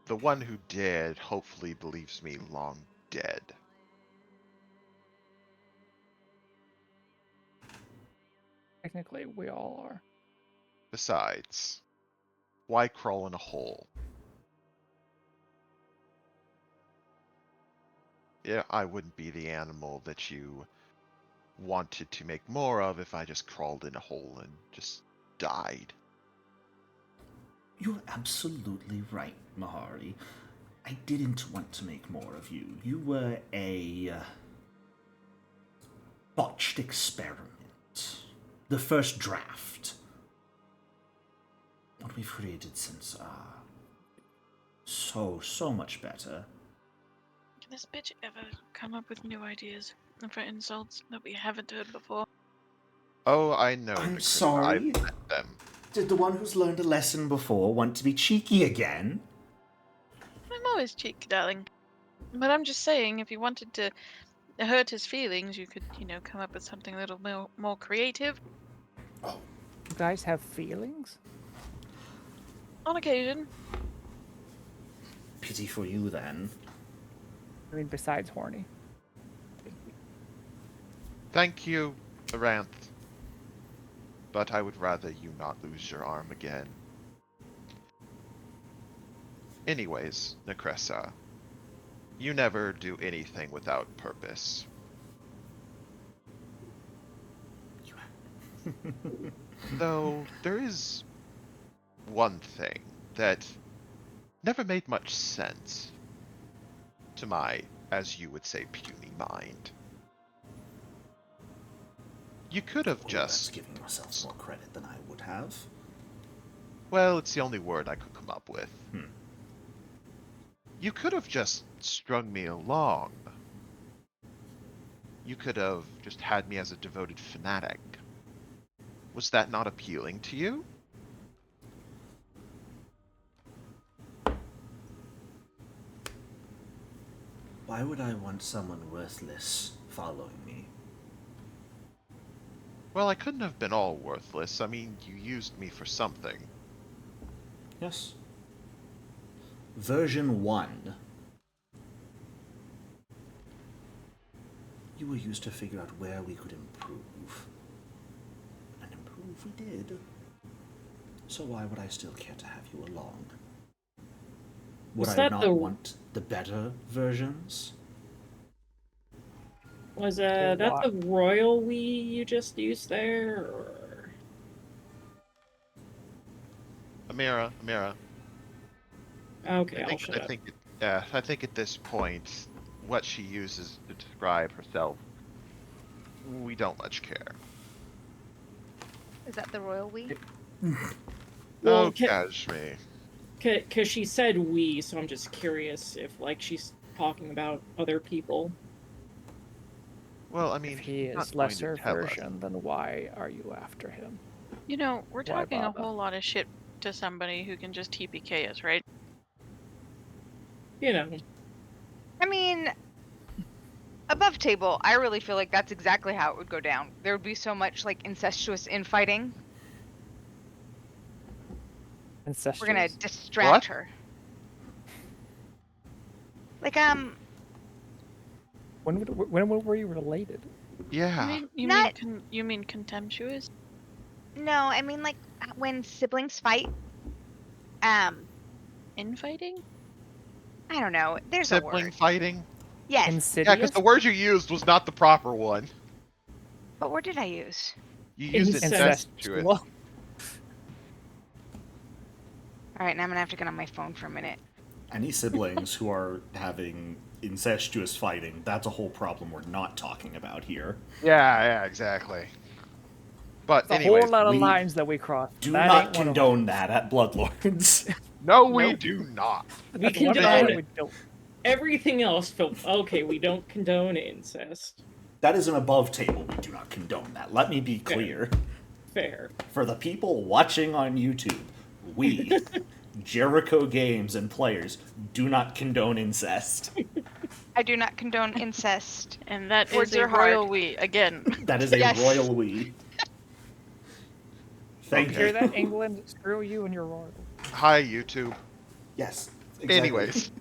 The one who did hopefully believes me long dead. Technically, we all are. Besides, why crawl in a hole? Yeah, I wouldn't be the animal that you wanted to make more of if I just crawled in a hole and just died. You're absolutely right, Mahari. I didn't want to make more of you. You were a botched experiment. The first draft. What we've created since are so much better. Can this bitch ever come up with new ideas for insults that we haven't heard before? Oh, I know. I'm Necressa. sorry. I've met them. Did the one who's learned a lesson before want to be cheeky again? I'm always cheeky, darling. But I'm just saying, if you wanted to hurt his feelings, you could, come up with something a little more creative. You guys have feelings? On occasion. Pity for you, then. I mean, besides horny. Thank you, Aranth. But I would rather you not lose your arm again. Anyways, Necressa, you never do anything without purpose. Though there is one thing that never made much sense. to my, as you would say, puny mind. You could have That's just... giving yourself more credit than I would have. Well, it's the only word I could come up with. Hmm. You could have just strung me along. You could have just had me as a devoted fanatic. Was that not appealing to you? Why would I want someone worthless following me? Well, I couldn't have been all worthless. I mean, you used me for something. Yes. Version 1. You were used to figure out where we could improve. And improve we did. So why would I still care to have you along? Would Was I that not the- want the better versions? Was Okay, that why- the royal we you just used there, or Amira. okay, I'll shut I up. think, I think at this point, what she uses to describe herself, we don't much care. Is that the royal we? Well, Oh, Kashmir. because she said we, so I'm just curious if like she's talking about other people. Well, I mean, If he he's not is going to lesser tell us. version, then why are you after him? You know, we're Why talking a bother? whole lot of shit to somebody who can just TPK us, right? You know, I mean, above table, I really feel like that's exactly how it would go down. There would be so much like incestuous infighting. Incestuous. We're gonna distract What? her. Like When were you related? Yeah. Not- You mean contemptuous? no, I mean like when siblings fight. Infighting? I don't know. There's a Sibling word. fighting? Yes. Yeah, Insidious? because the word you used was not the proper one. What word did I use? You used it Incest. incestuous. Well, All right, now I'm gonna have to get on my phone for a minute. Any siblings who are having incestuous fighting, that's a whole problem we're not talking about here. Yeah, exactly. But a anyways, whole lot of we lines that we crossed. Do That not ain't one of condone that at Bloodlords. no, we Nope. do not. them. we That's one condone thing we don't. everything else. Okay, we don't condone incest. That is an above table. We do not condone that. Let me be clear. Fair. For the people watching on YouTube, we, Jericho Games and players, do not condone incest. I do not condone incest. And that Words is a are hard. royal we again. That is a Yes. royal we. Thank Okay. you. Hear that, England? Screw you and your royal. Hi, YouTube. Yes. Exactly.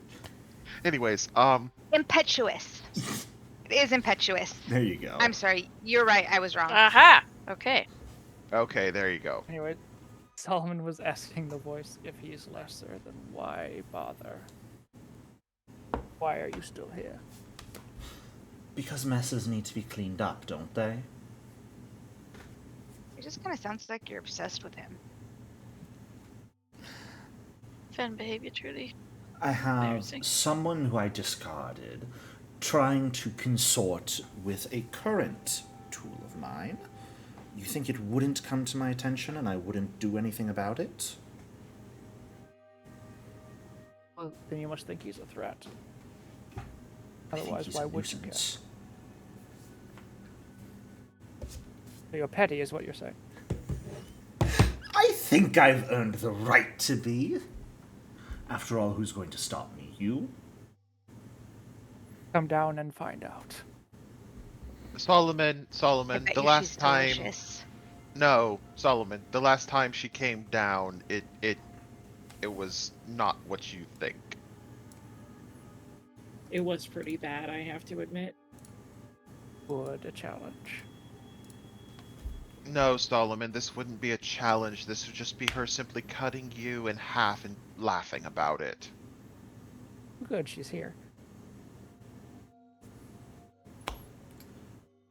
Anyways, Impetuous. It is impetuous. There you go. I'm sorry. You're right. I was wrong. Aha! Okay. okay, there you go. Anyway, Solomon was asking the voice if he's lesser, then why bother? Why are you still here? Because messes need to be cleaned up, don't they? It just kind of sounds like you're obsessed with him. Fan behavior, truly. I have Embarrassing. someone who I discarded trying to consort with a current tool of mine. You think it wouldn't come to my attention and I wouldn't do anything about it? Well, then you must think he's a threat. I think Otherwise, he's why a would you care? nuisance. So you're petty, is what you're saying. I think I've earned the right to be. After all, who's going to stop me? You? Come down and find out. Solomon, I bet the you last she's time... delicious. No, Solomon, the last time she came down, it was not what you think. It was pretty bad, I have to admit. Would a challenge. No, Solomon, this wouldn't be a challenge. This would just be her simply cutting you in half and laughing about it. Good, she's here.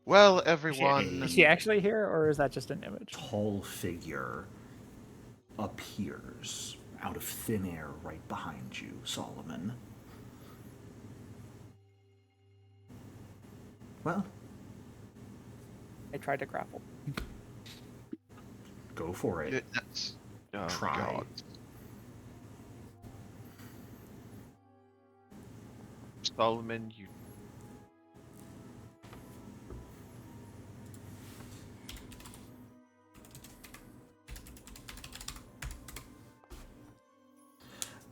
Well, Is everyone... she actually here, or is that just an image? Tall figure appears out of thin air right behind you, Solomon. well, I tried to grapple. go for it. That's... Oh, Try. God. Solomon, you...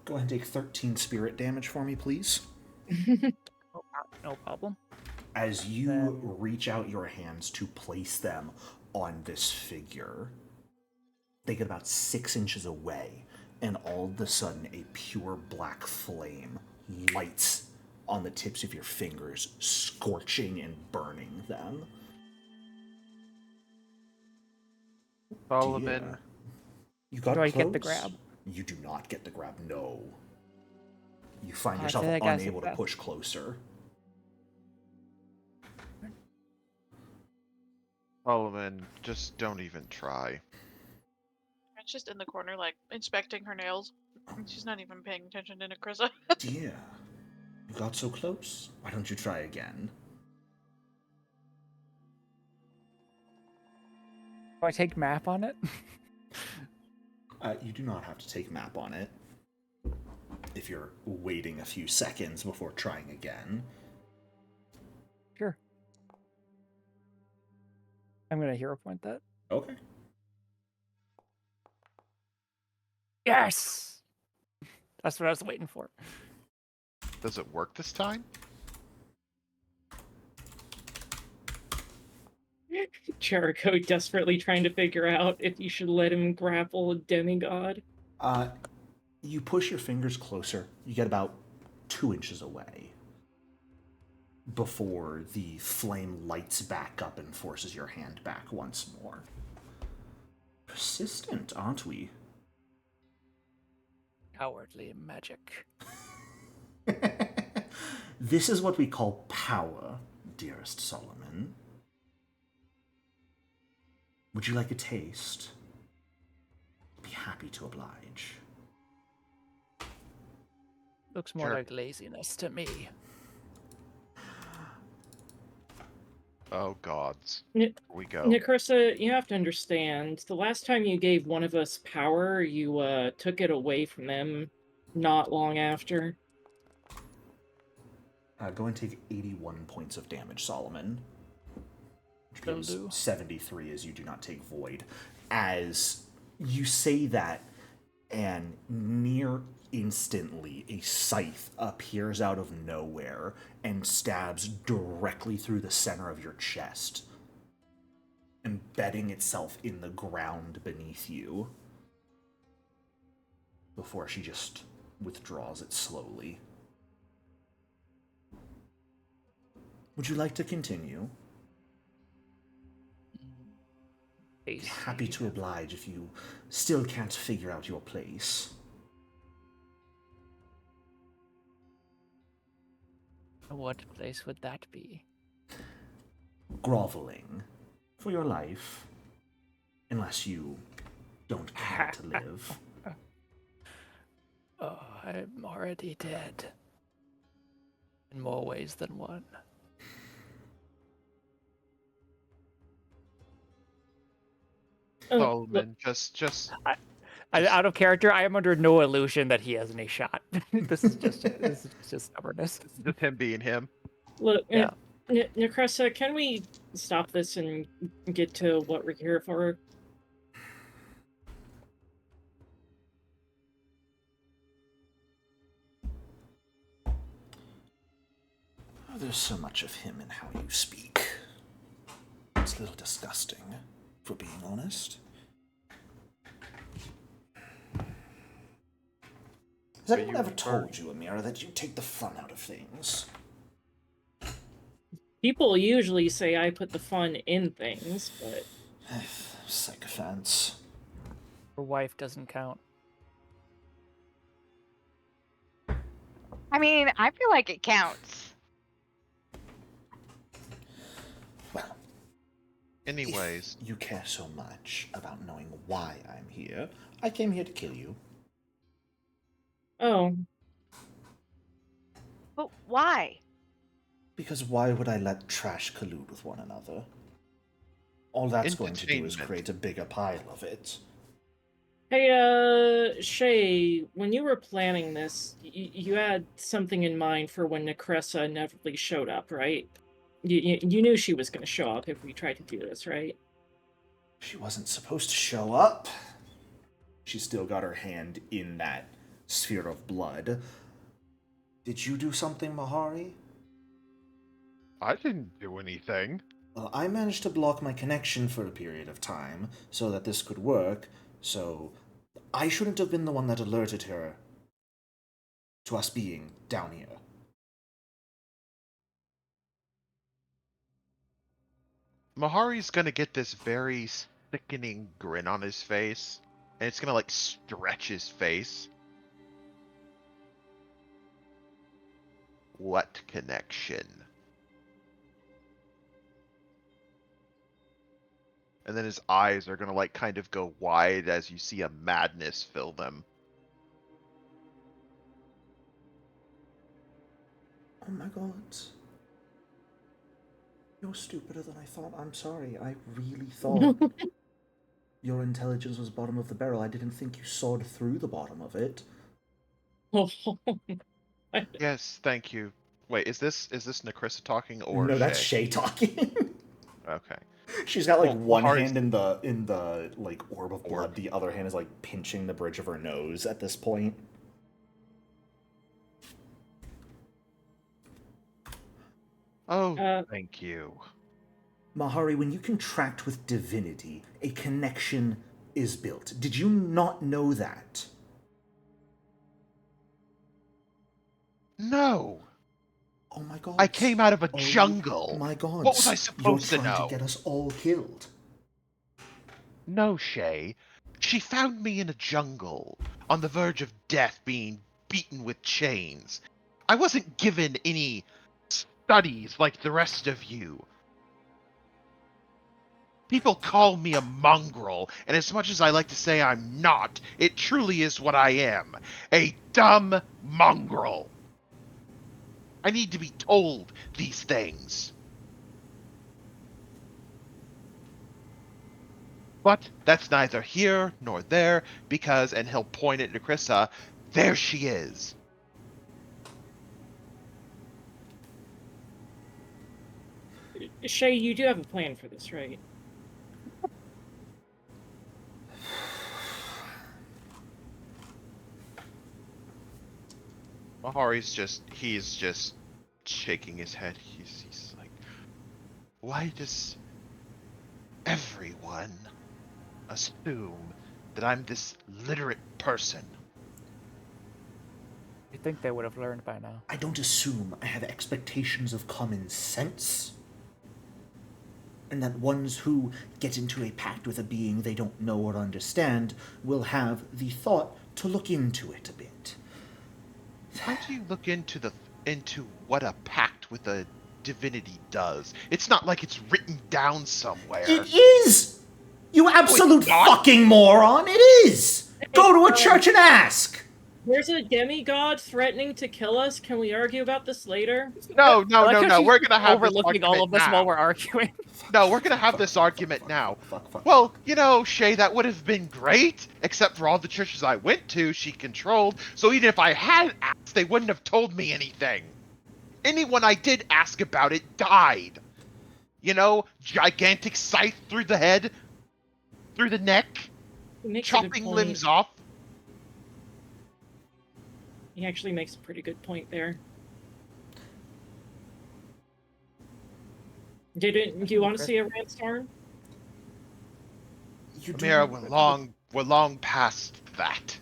Go ahead and take 13 spirit damage for me, please. No problem. As you Then- reach out your hands to place them on this figure, they get about 6 inches away, and all of a sudden a pure black flame lights on the tips of your fingers, scorching and burning them. Solomon, Dear. You got Do I close? get the grab? You do not get the grab, no. You find I yourself think I unable to success. push closer. Solomon, just don't even try. It's just in the corner, like, inspecting her nails. She's not even paying attention to Necressa. Dear, you got so close. Why don't you try again? Do I take map on it? You do not have to take map on it if you're waiting a few seconds before trying again. Sure. I'm gonna hero point that. Okay. Yes! That's what I was waiting for. Does it work this time? Jericho desperately trying to figure out if you should let him grapple a demigod. You push your fingers closer. You get about 2 inches away before the flame lights back up and forces your hand back once more. Persistent, aren't we? Cowardly magic. This is what we call power, dearest Solomon. Would you like a taste? Be happy to oblige. Looks more Sure. like laziness to me. Oh, gods. N- Here we go. Necressa, you have to understand, the last time you gave one of us power, you took it away from them not long after. Go and take 81 points of damage, Solomon. Which Will means do. 73 as you do not take void. As you say that, and near instantly a scythe appears out of nowhere and stabs directly through the center of your chest, embedding itself in the ground beneath you before she just withdraws it slowly. Would you like to continue? Be happy to oblige if you still can't figure out your place. What place would that be? Groveling for your life, unless you don't care to live. Oh, I'm already dead. In more ways than one. Oh, Solomon, just Out of character, I am under no illusion that he has any shot. This is just stubbornness. just him being him. look, Yeah. Necressa, can we stop this and get to what we're here for? Oh, there's so much of him in how you speak. It's a little disgusting, for being honest. Has anyone you ever are- told you, Amira, that you take the fun out of things? People usually say I put the fun in things, but Sycophants. Her wife doesn't count. I mean, I feel like it counts. Well, Anyways, if you care so much about knowing why I'm here, I came here to kill you. oh, But why? Because why would I let trash collude with one another? All that's going to do is Entertainment. create a bigger pile of it. Hey, Shay, when you were planning this, you had something in mind for when Necressa inevitably showed up, right? You knew she was going to show up if we tried to do this, right? She wasn't supposed to show up. She still got her hand in that sphere of blood. Did you do something, Mahari? I didn't do anything. Well, I managed to block my connection for a period of time so that this could work, so I shouldn't have been the one that alerted her to us being down here. Mahari's gonna get this very sickening grin on his face, and it's gonna like stretch his face. What connection? And then his eyes are gonna like kind of go wide as you see a madness fill them. Oh my god. You're stupider than I thought. I'm sorry. I really thought your intelligence was bottom of the barrel. I didn't think you sawed through the bottom of it. Yes, thank you. Wait, is this Necressa talking or No, that's Shay? Shay talking. Okay. She's got like Well, one Mahari's- hand in the like orb of blood. Orb. The other hand is like pinching the bridge of her nose at this point. Oh, thank you. Mahari, when you contract with divinity, a connection is built. Did you not know that? No. Oh my god. I came out of a Oh jungle. my god. What was I You're supposed to trying know? to get us all killed. No, Shay. She found me in a jungle, on the verge of death, being beaten with chains. I wasn't given any studies like the rest of you. People call me a mongrel, and as much as I like to say I'm not, it truly is what I am. A dumb mongrel. I need to be told these things. But that's neither here nor there, because, and he'll point at Necressa, there she is. Shay, you do have a plan for this, right? Mahari's he's just shaking his head. He's like, why does everyone assume that I'm this literate person? You'd think they would have learned by now. I don't assume. I have expectations of common sense. And that ones who get into a pact with a being they don't know or understand will have the thought to look into it a bit. How do you look into what a pact with a divinity does? It's not like it's written down somewhere. It is! You absolute not. fucking moron! It is! Go to a church and ask! There's a demigod threatening to kill us. Can we argue about this later? No. I like how she's We're gonna have this overlooking all of this argument while now. we're arguing. No, we're gonna have this argument now. Fuck. Well, you know, Shay, that would have been great, except for all the churches I went to, she controlled, so even if I had asked, they wouldn't have told me anything. Anyone I did ask about it died. You know, gigantic scythe through the head, through the neck, He makes a good chopping point. limbs off. He actually makes a pretty good point there. Do you want to see a randstorm? You do. Amira, we're long past that.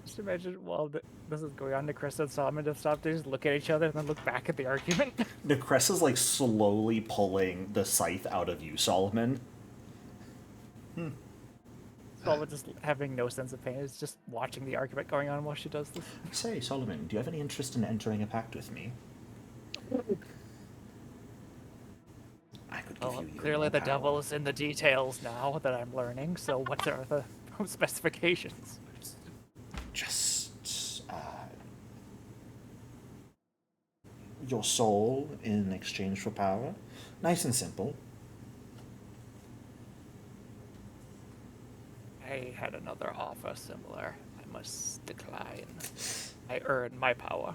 Just imagine while this is going on, Necressa and Solomon just stop, they just look at each other and then look back at the argument. Necressa's like slowly pulling the scythe out of you, Solomon. Solomon just having no sense of pain, is just watching the argument going on while she does this. Say, Solomon, do you have any interest in entering a pact with me? I could give Well, you even clearly more the power. devil is in the details now that I'm learning, so what are the specifications? Just your soul in exchange for power. Nice and simple. I had another offer similar. I must decline. I earned my power.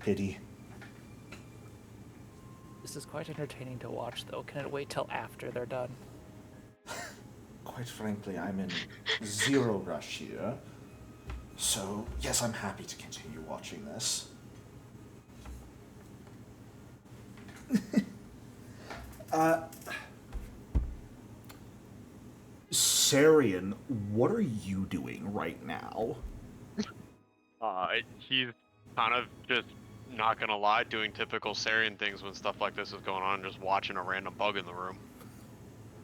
Pity. This is quite entertaining to watch, though. Can it wait till after they're done? Quite frankly, I'm in zero rush here. So, yes, I'm happy to continue watching this. Carrion, what are you doing right now? He's kind of just, not gonna lie, doing typical Sarian things when stuff like this is going on, just watching a random bug in the room.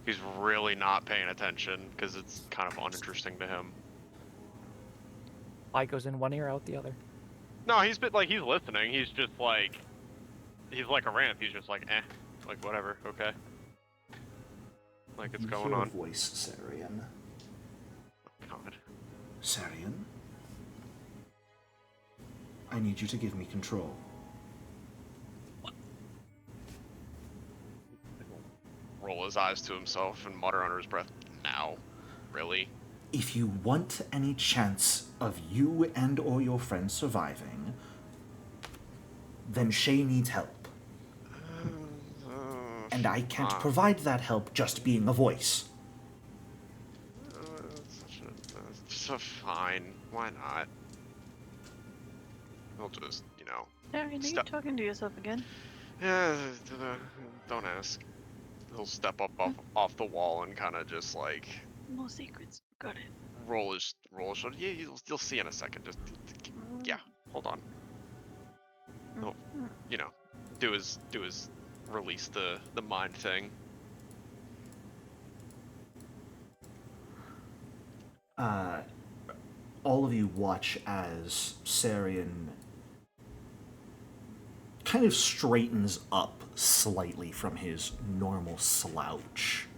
He's really not paying attention because it's kind of uninteresting to him. Light goes in one ear, out the other. No, he's listening. He's just like, he's like a ramp. He's just like, like whatever, okay. Like it's You going hear on. a voice, Carrion. God. Carrion? I need you to give me control. Roll his eyes to himself and mutter under his breath, now? Really? If you want any chance of you and or your friends surviving, then Shaye needs help. And I can't provide that help just being a voice. So fine, why not? He'll just, you know... Carrion, are you talking to yourself again? Yeah, don't ask. He'll step up off the wall and kind of just like... No secrets. Got it. roll his shoulder. Yeah, you'll see in a second. Just, yeah, hold on. He'll, you know, do his release the mind thing. All of you watch as Carrion kind of straightens up slightly from his normal slouch,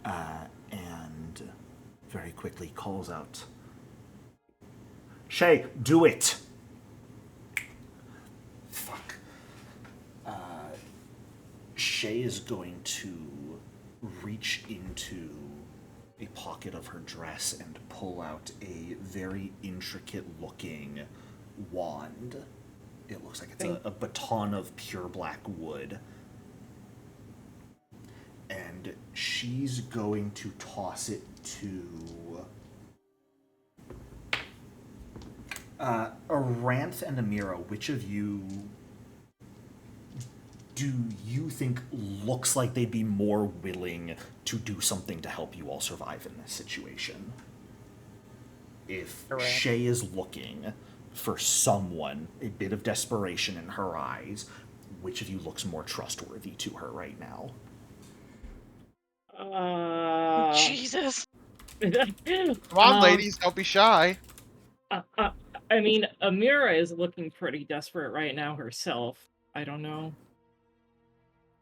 and very quickly calls out, "Shaye, do it!" Fuck. Shaye is going to reach into a pocket of her dress and pull out a very intricate-looking wand. It looks like it's a baton of pure black wood. And she's going to toss it to... Aranth and Amira, which of you do you think looks like they'd be more willing to do something to help you all survive in this situation? If Shaye is looking for someone, a bit of desperation in her eyes, which of you looks more trustworthy to her right now? Jesus. Come on, ladies, don't be shy. I mean, Amira is looking pretty desperate right now herself. I don't know.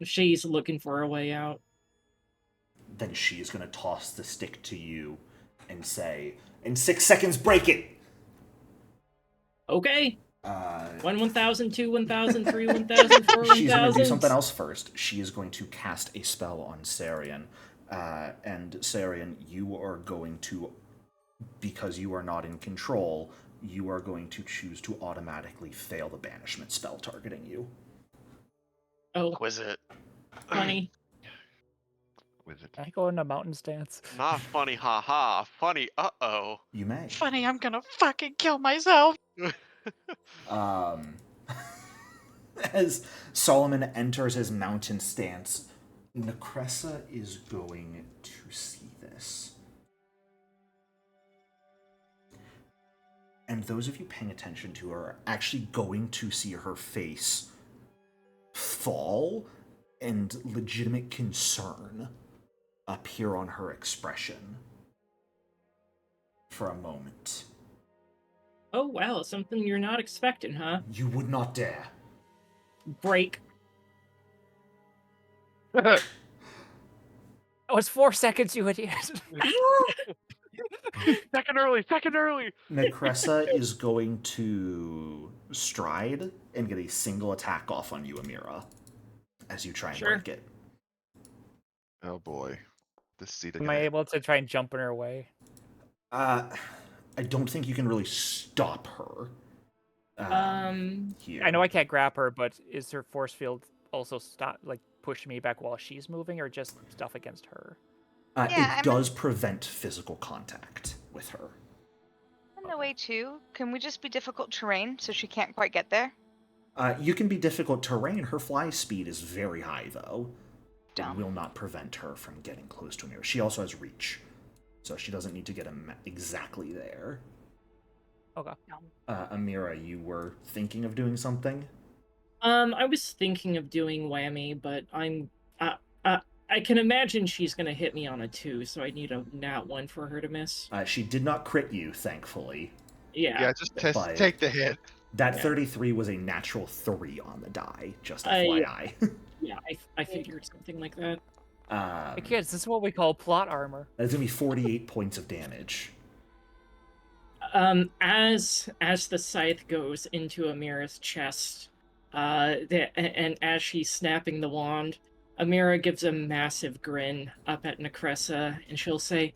She's looking for a way out. Then she is going to toss the stick to you and say, "In 6 seconds, break it!" Okay. 1,000, 2, 1,000, 3, 1,000, 4, 1,000. She's going to do something else first. She is going to cast a spell on Carrion. And Carrion, you are going to, because you are not in control, you are going to choose to automatically fail the banishment spell targeting you. Oh, Quiz it. funny. With it. Can I go into mountain stance? Not funny, haha. Funny, uh-oh. You may. Funny, I'm gonna fucking kill myself. As Solomon enters his mountain stance, Necressa is going to see this. And those of you paying attention to her are actually going to see her face fall and legitimate concern appear on her expression for a moment. Oh, wow, something you're not expecting, huh? You would not dare. Break. That was 4 seconds, you idiot. Second early! Necressa is going to stride and get a single attack off on you, Amira, as you try and Sure. break it. Oh boy. This seat Am I able to try and jump in her way? I don't think you can really stop her. Here. I know I can't grab her, but is her force field also push me back while she's moving, or just stuff against her? Yeah, It does prevent physical contact with her. On the way too. Can we just be difficult terrain so she can't quite get there? You can be difficult terrain. Her fly speed is very high, though. Dumb. It will not prevent her from getting close to Amira. She also has reach, so she doesn't need to get exactly there. Okay. Amira, you were thinking of doing something? I was thinking of doing whammy, but I can imagine she's gonna hit me on a 2, so I need a nat 1 for her to miss. She did not crit you, thankfully. Yeah. just take the hit. That 33 was a natural 3 on the die, just FYI. Yeah, I figured something like that. Hey kids, this is what we call plot armor. That's gonna be 48 points of damage. As the scythe goes into Amira's chest, and as she's snapping the wand, Amira gives a massive grin up at Necressa, and she'll say,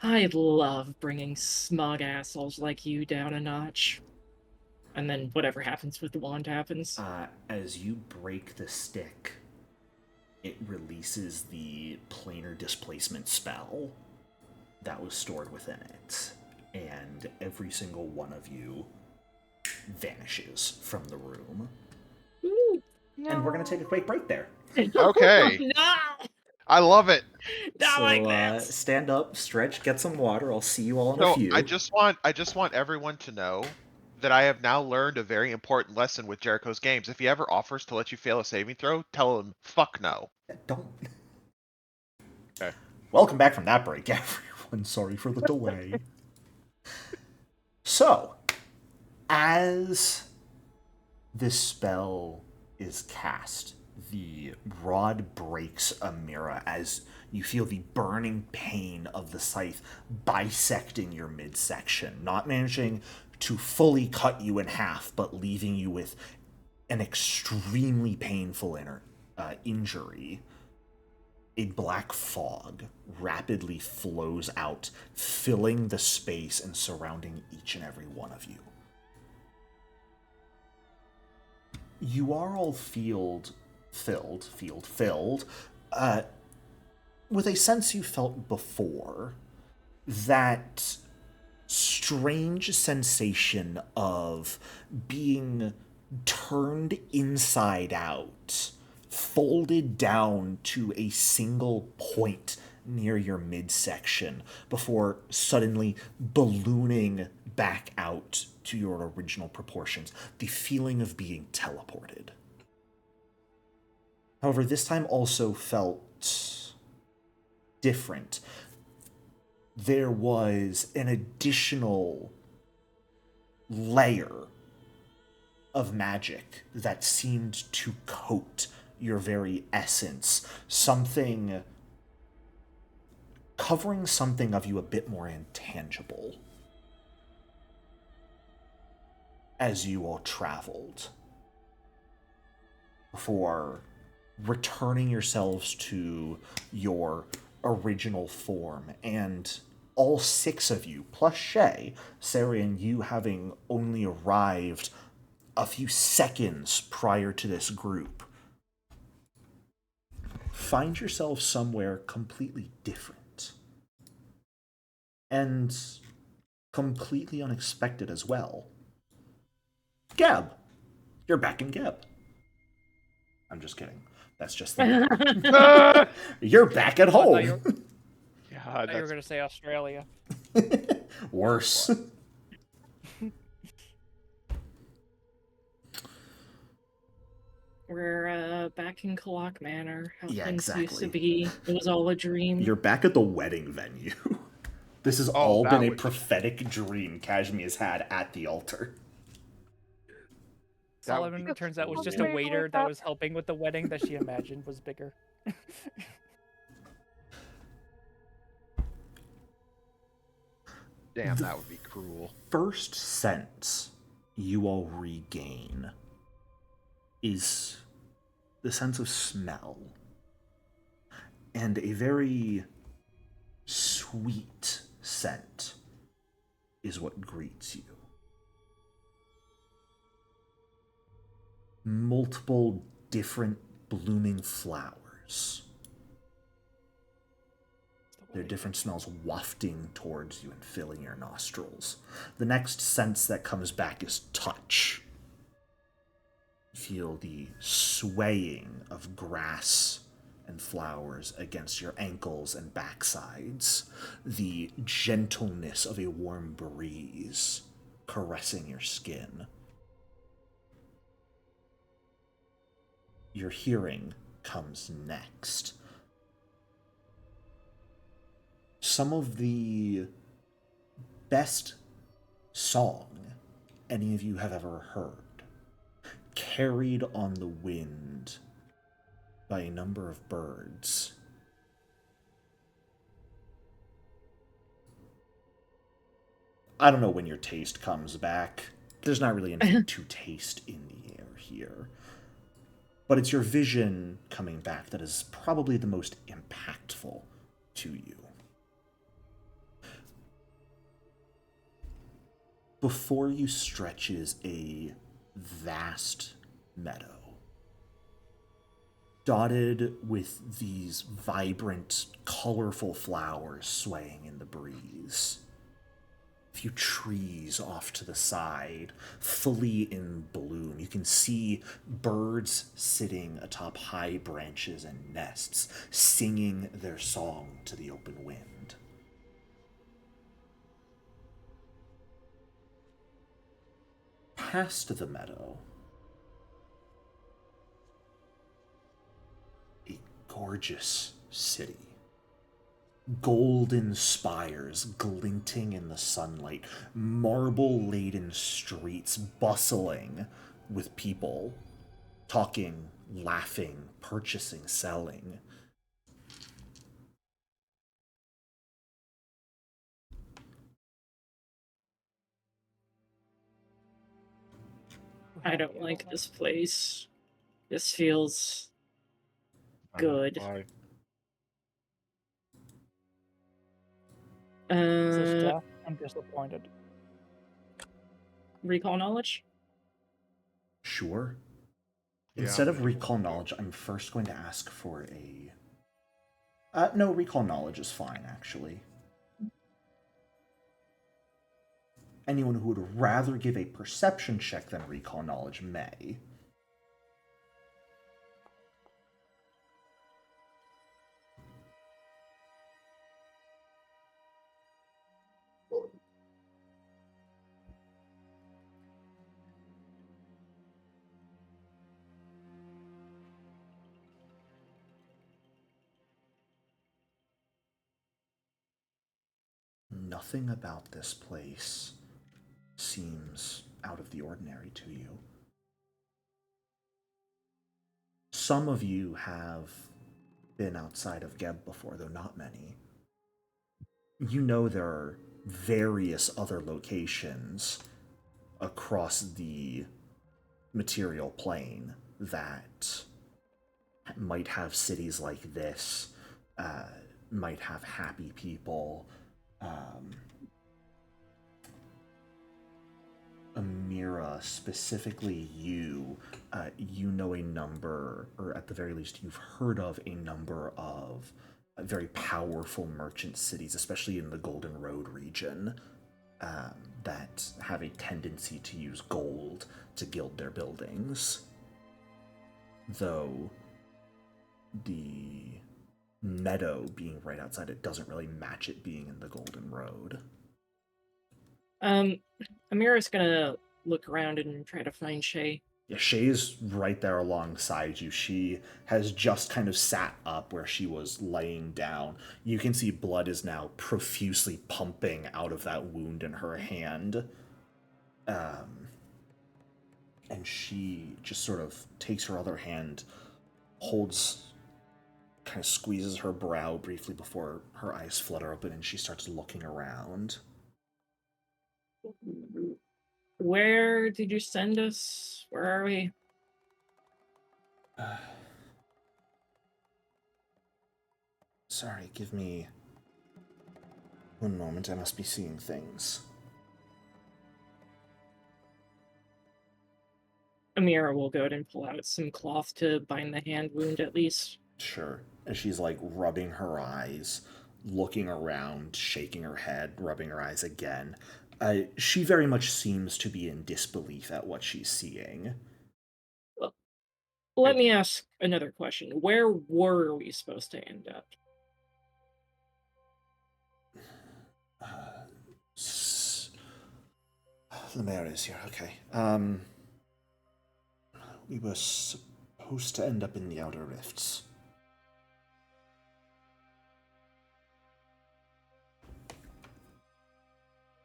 "I love bringing smug assholes like you down a notch." And then whatever happens with the wand happens. As you break the stick, it releases the planar displacement spell that was stored within it. And every single one of you vanishes from the room. Ooh, And we're going to take a quick break there. Okay. No! I love it. Not like this! Stand up, stretch, get some water. I'll see you all in a So few. I just want everyone to know that I have now learned a very important lesson with Jericho's games. If he ever offers to let you fail a saving throw, tell him fuck no. Don't. Okay. Welcome back from that break, everyone. Sorry for the delay. So, as this spell is cast, the rod breaks Amira as you feel the burning pain of the scythe bisecting your midsection, not managing to fully cut you in half, but leaving you with an extremely painful injury. A black fog rapidly flows out, filling the space and surrounding each and every one of you. You are all filled with a sense you felt before, that strange sensation of being turned inside out, folded down to a single point near your midsection before suddenly ballooning back out to your original proportions. The feeling of being teleported. However, this time also felt different. There was an additional layer of magic that seemed to coat your very essence, covering something of you a bit more intangible as you all traveled before returning yourselves to your original form, and all 6 of you, plus Shaye, Carrion, you having only arrived a few seconds prior to this group, find yourself somewhere completely different. And completely unexpected as well. Geb! You're back in Geb. I'm just kidding. That's just the... You're back at home! I thought you were going to say Australia. Worse. We're back in Kalak Manor. How Yeah, things used to exactly. be. It was all a dream. You're back at the wedding venue. This has all been a prophetic dream Kashmir's had at the altar. Solomon, it turns out, was just a waiter that was helping with the wedding that she imagined was bigger. Damn, that would be cruel. First sense you all regain is the sense of smell, and a very sweet scent is what greets you. Multiple different blooming flowers. There are different smells wafting towards you and filling your nostrils. The next sense that comes back is touch. Feel the swaying of grass and flowers against your ankles and backsides. The gentleness of a warm breeze caressing your skin. Your hearing comes next. Some of the best song any of you have ever heard, carried on the wind by a number of birds. I don't know when your taste comes back. There's not really anything to taste in the air here. But it's your vision coming back that is probably the most impactful to you. Before you stretches a vast meadow, dotted with these vibrant, colorful flowers swaying in the breeze. A few trees off to the side, fully in bloom. You can see birds sitting atop high branches and nests, singing their song to the open wind. Past the meadow, a gorgeous city. Golden spires glinting in the sunlight, marble-laden streets bustling with people, talking, laughing, purchasing, selling. I don't like this place. This feels good. I'm disappointed. Recall knowledge? Sure. Yeah, Instead I'm of gonna do recall one. knowledge, I'm first going to ask for a... no, recall knowledge is fine, actually. Anyone who would rather give a perception check than recall knowledge may. Nothing about this place seems out of the ordinary to you. Some of you have been outside of Geb before, though not many. You know there are various other locations across the material plane that might have cities like this, might have happy people. Amira, specifically you, you know a number, or at the very least you've heard of a number of very powerful merchant cities, especially in the Golden Road region, that have a tendency to use gold to gild their buildings. Though the meadow being right outside it doesn't really match it being in the Golden Road. Amira's gonna look around and try to find Shaye. Yeah, Shay's right there alongside you. She has just kind of sat up where she was laying down. You can see blood is now profusely pumping out of that wound in her hand. And she just sort of takes her other hand, kind of squeezes her brow briefly before her eyes flutter open and she starts looking around. Where did you send us? Where are we? Sorry, give me one moment. I must be seeing things. Amira will go ahead and pull out some cloth to bind the hand wound at least. Sure. As she's like rubbing her eyes, looking around, shaking her head, rubbing her eyes again. She very much seems to be in disbelief at what she's seeing. Well, let me ask another question. Where were we supposed to end up? Lemaire is here, okay. We were supposed to end up in the Outer Rifts.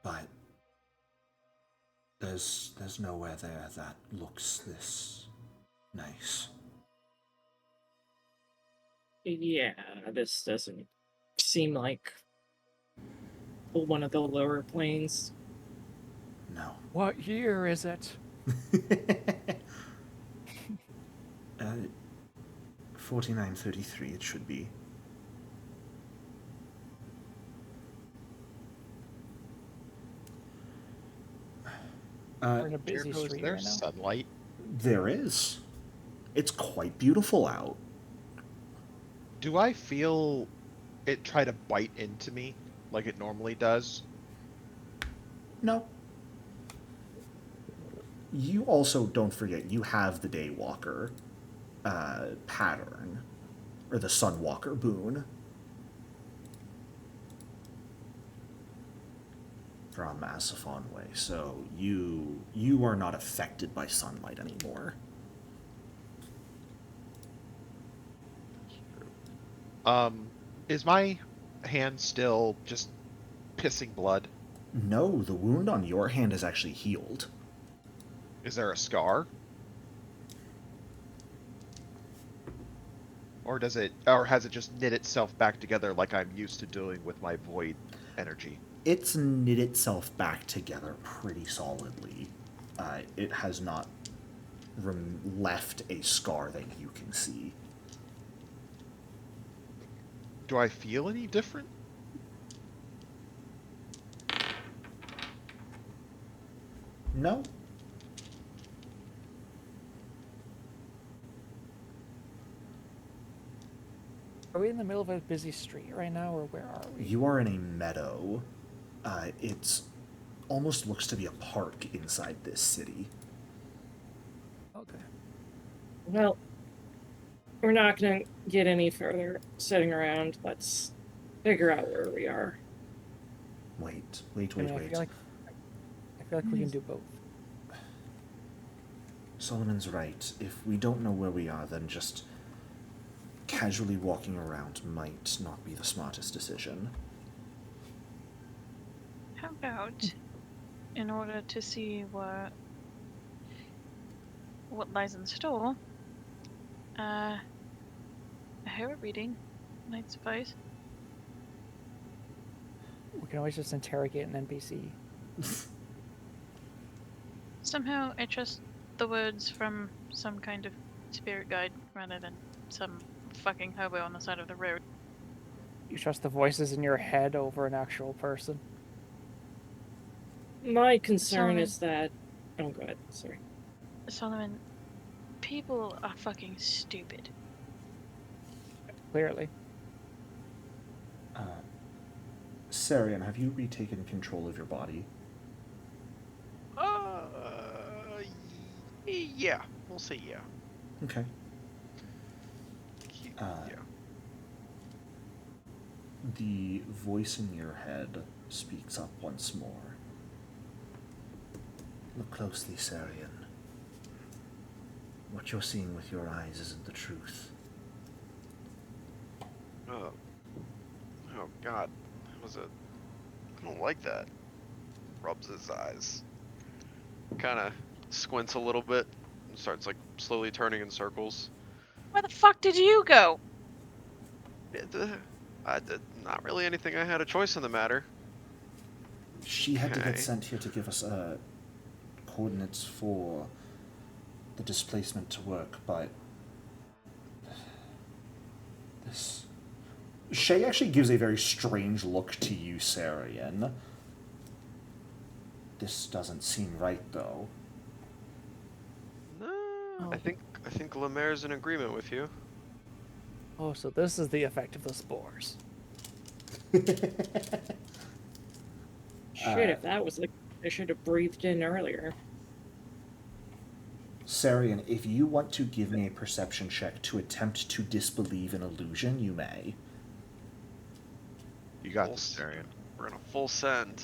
But there's nowhere there that looks this nice. Yeah, this doesn't seem like one of the lower planes. No. What year is it? 4933 it should be. We're in a busy Jericho, is street there right now. sunlight? There is. It's quite beautiful out. Do I feel it try to bite into me like it normally does? No. You also, don't forget, you have the Daywalker pattern, or the Sunwalker boon. From Massifon Way, so you are not affected by sunlight anymore. Is my hand still just pissing blood? No, the wound on your hand is actually healed. Is there a scar? Or has it just knit itself back together like I'm used to doing with my void energy? It's knit itself back together pretty solidly. It has not left a scar that you can see. Do I feel any different? No. Are we in the middle of a busy street right now, or where are we? You are in a meadow. It's almost looks to be a park inside this city. Okay. Well, we're not going to get any further sitting around. Let's figure out where we are. Wait. I feel like we can do both. Solomon's right. If we don't know where we are, then just casually walking around might not be the smartest decision. How about, in order to see what lies in store, a habit reading might suffice. We can always just interrogate an NPC. Somehow I trust the words from some kind of spirit guide rather than some fucking hobo on the side of the road. You trust the voices in your head over an actual person? My concern Solomon. is that... Oh, go ahead. Sorry. Solomon, people are fucking stupid. Clearly. Sarian, have you retaken control of your body? Yeah. We'll say yeah. Okay. Yeah. The voice in your head speaks up once more. Look closely, Sarian. What you're seeing with your eyes isn't the truth. Oh God, was it? I don't like that. Rubs his eyes. Kind of squints a little bit and starts like slowly turning in circles. Where the fuck did you go? Not really anything I had a choice in the matter. She had to Okay. get sent here to give us a coordinates for the displacement to work, but this... Shaye actually gives a very strange look to you, Carrion. This doesn't seem right, though. No, I think Lemaire's in agreement with you. Oh, so this is the effect of the spores. Shit, if that was like, I should have breathed in earlier. Carrion, if you want to give me a perception check to attempt to disbelieve an illusion, you may. You got this, Carrion. We're in a full send.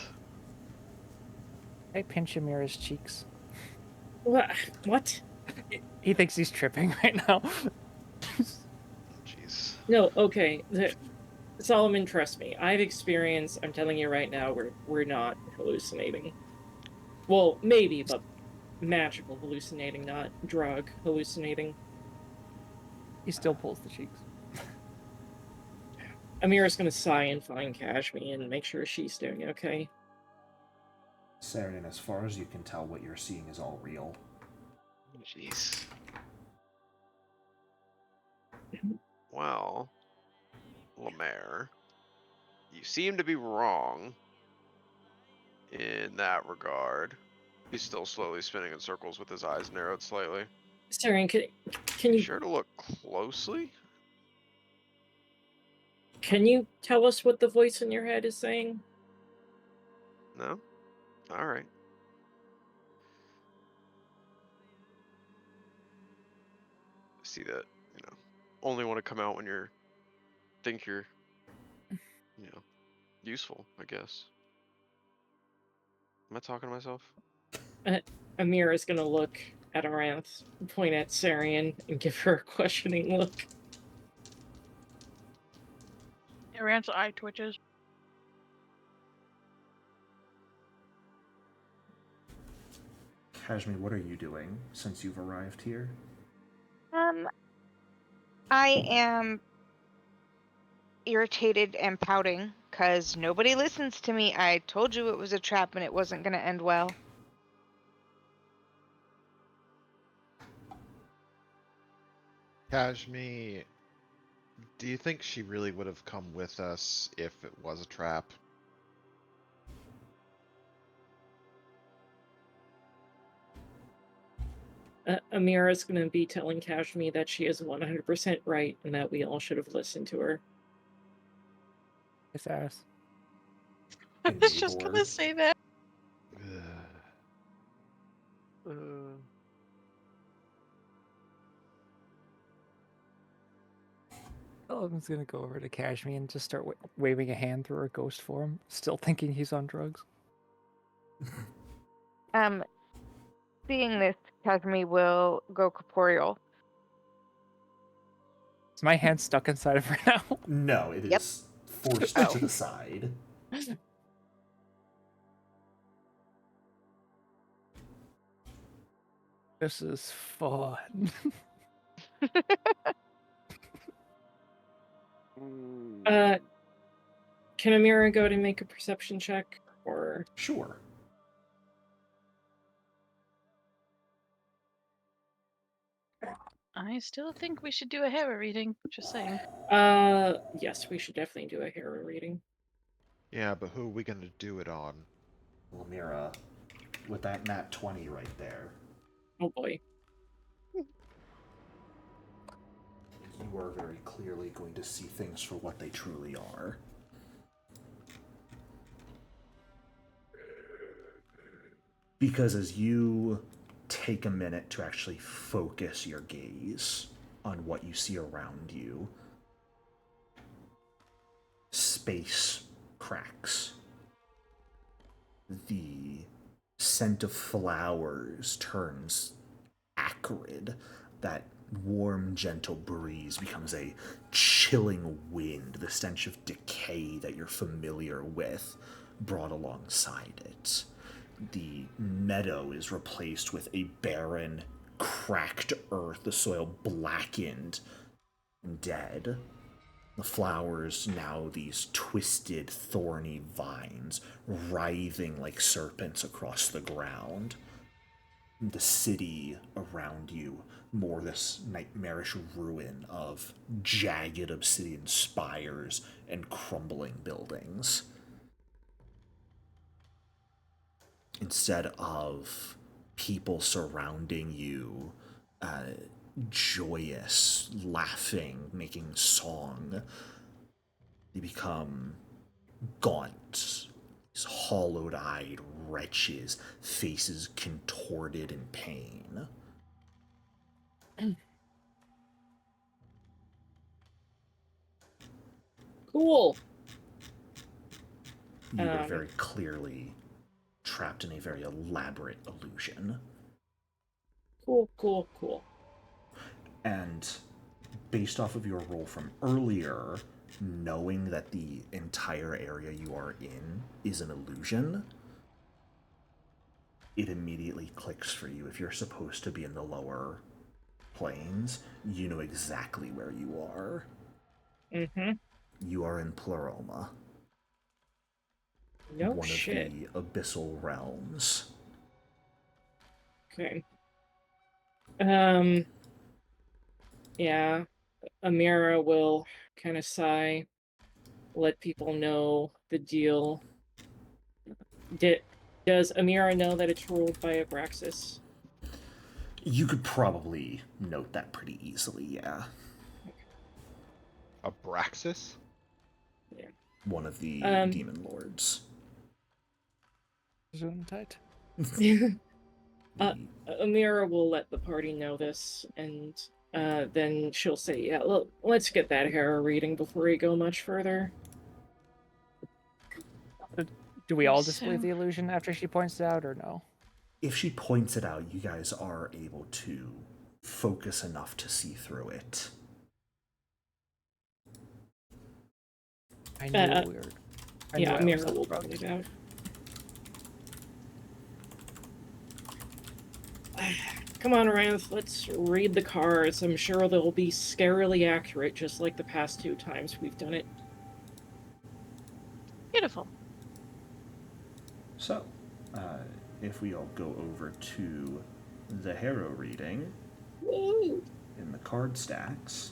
I pinch Amira's cheeks. What? He thinks he's tripping right now. Jeez. No, okay. Solomon, trust me. I've experienced, I'm telling you right now, we're not hallucinating. Well, maybe, but magical hallucinating, not drug hallucinating. He still pulls the cheeks. Amira's gonna sigh and find Kashmi and make sure she's doing okay. Carrion, as far as you can tell, what you're seeing is all real. Jeez. Well, Lemaire, you seem to be wrong in that regard. He's still slowly spinning in circles with his eyes narrowed slightly. Saren, can Be you sure to look closely? can you tell us what the voice in your head is saying? No? Alright. See that, only want to come out when you're think you're, useful, I guess. Am I talking to myself? Amira's gonna look at Aranth, point at Sarian, and give her a questioning look. Aranth's eye twitches. Kashmi, what are you doing since you've arrived here? I am irritated and pouting because nobody listens to me. I told you it was a trap and it wasn't going to end well. Kashmi, do you think she really would have come with us if it was a trap? Amira's gonna be telling Kashmi that she is 100% right and that we all should have listened to her. His ass. I was just gonna say that. Sullivan's gonna go over to Kashmi and just start waving a hand through her ghost form, still thinking he's on drugs. Seeing this, Kazumi will go corporeal. Is my hand stuck inside of her now? No, it Yep. is forced to the side. This is fun. Can Amira go to make a perception check, or? Sure. I still think we should do a Hera reading. Just saying. Yes, we should definitely do a hero reading. Yeah, but who are we gonna do it on? Lemira, with that nat 20 right there. Oh boy. You are very clearly going to see things for what they truly are. Because as you take a minute to actually focus your gaze on what you see around you, space cracks. The scent of flowers turns acrid. That warm, gentle breeze becomes a chilling wind, the stench of decay that you're familiar with brought alongside it. The meadow is replaced with a barren, cracked earth, the soil blackened and dead. The flowers now these twisted, thorny vines, writhing like serpents across the ground. the city around you, more this nightmarish ruin of jagged obsidian spires and crumbling buildings. Instead of people surrounding you, joyous, laughing, making song, they become gaunt, these hollowed-eyed wretches, faces contorted in pain. Cool. You were very clearly trapped in a very elaborate illusion. Cool. And based off of your role from earlier, knowing that the entire area you are in is an illusion, it immediately clicks for you. If you're supposed to be in the lower planes, you know exactly where you are. Mm-hmm. You are in Pleroma. No one shit. of the abyssal realms. Okay. Yeah. Amira will kind of sigh, let people know the deal. Does Amira know that it's ruled by Abraxas? You could probably note that pretty easily, yeah. Abraxas? Yeah. One of the demon lords. Gesundheit. Amira will let the party know this, and then she'll say, yeah, let's get that Hera reading before we go much further. Do we all disbelieve the illusion after she points it out, or no? If she points it out, you guys are able to focus enough to see through it. I knew we were. Yeah, Amira will point it out. Come on, Ranth, let's read the cards. I'm sure they'll be scarily accurate, just like the past 2 times we've done it. Beautiful. So, if we all go over to the Hero reading in the card stacks.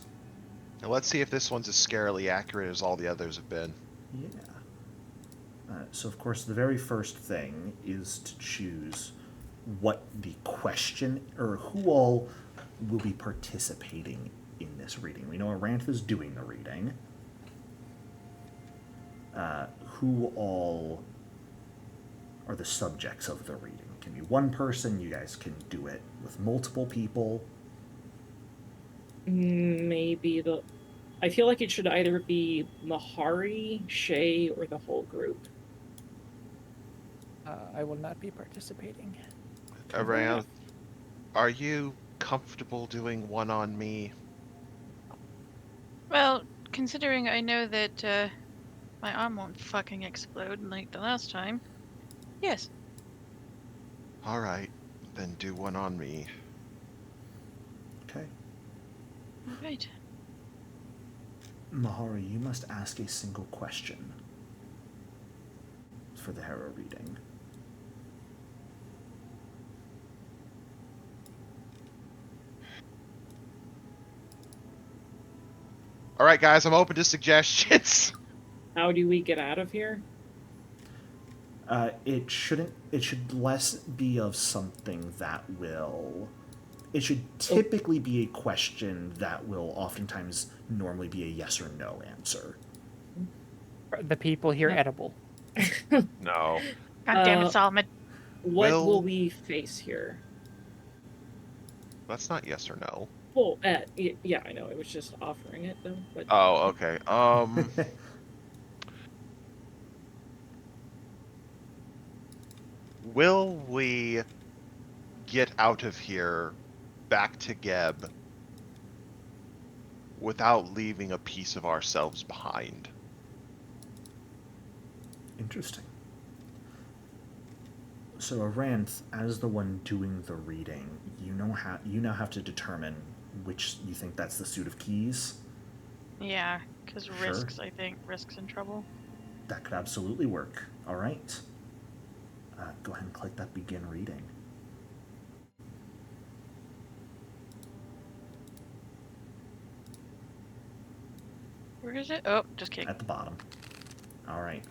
Now let's see if this one's as scarily accurate as all the others have been. Yeah. So, of course, the very first thing is to choose what the question, or who all will be participating in this reading. We know Aranth is doing the reading. Who all are the subjects of the reading? It can be one person. You guys can do it with multiple people. Maybe I feel like it should either be Mahri, Shaye, or the whole group. I will not be participating. Aranth, are you comfortable doing one on me? Well, considering I know that my arm won't fucking explode like the last time, yes. All right, then do one on me. Okay. All right. Mahari, you must ask a single question for the Hero reading. All right, guys, I'm open to suggestions. How do we get out of here? It should less be of something that will... It should typically be a question that will oftentimes normally be a yes or no answer. Are the people here edible? No. God damn it, Solomon. What Well- will we face here? That's not yes or no. Well, yeah, I know. I was just offering it, though. But Oh, okay. Will we get out of here back to Geb without leaving a piece of ourselves behind? Interesting. So Aranth, as the one doing the reading, you now have to determine which you think that's the suit of keys. Yeah, because Sure. risks, I think. Risks in trouble. That could absolutely work. All right. Go ahead and click that begin reading. Where is it? Oh, just kidding. At the bottom. All right.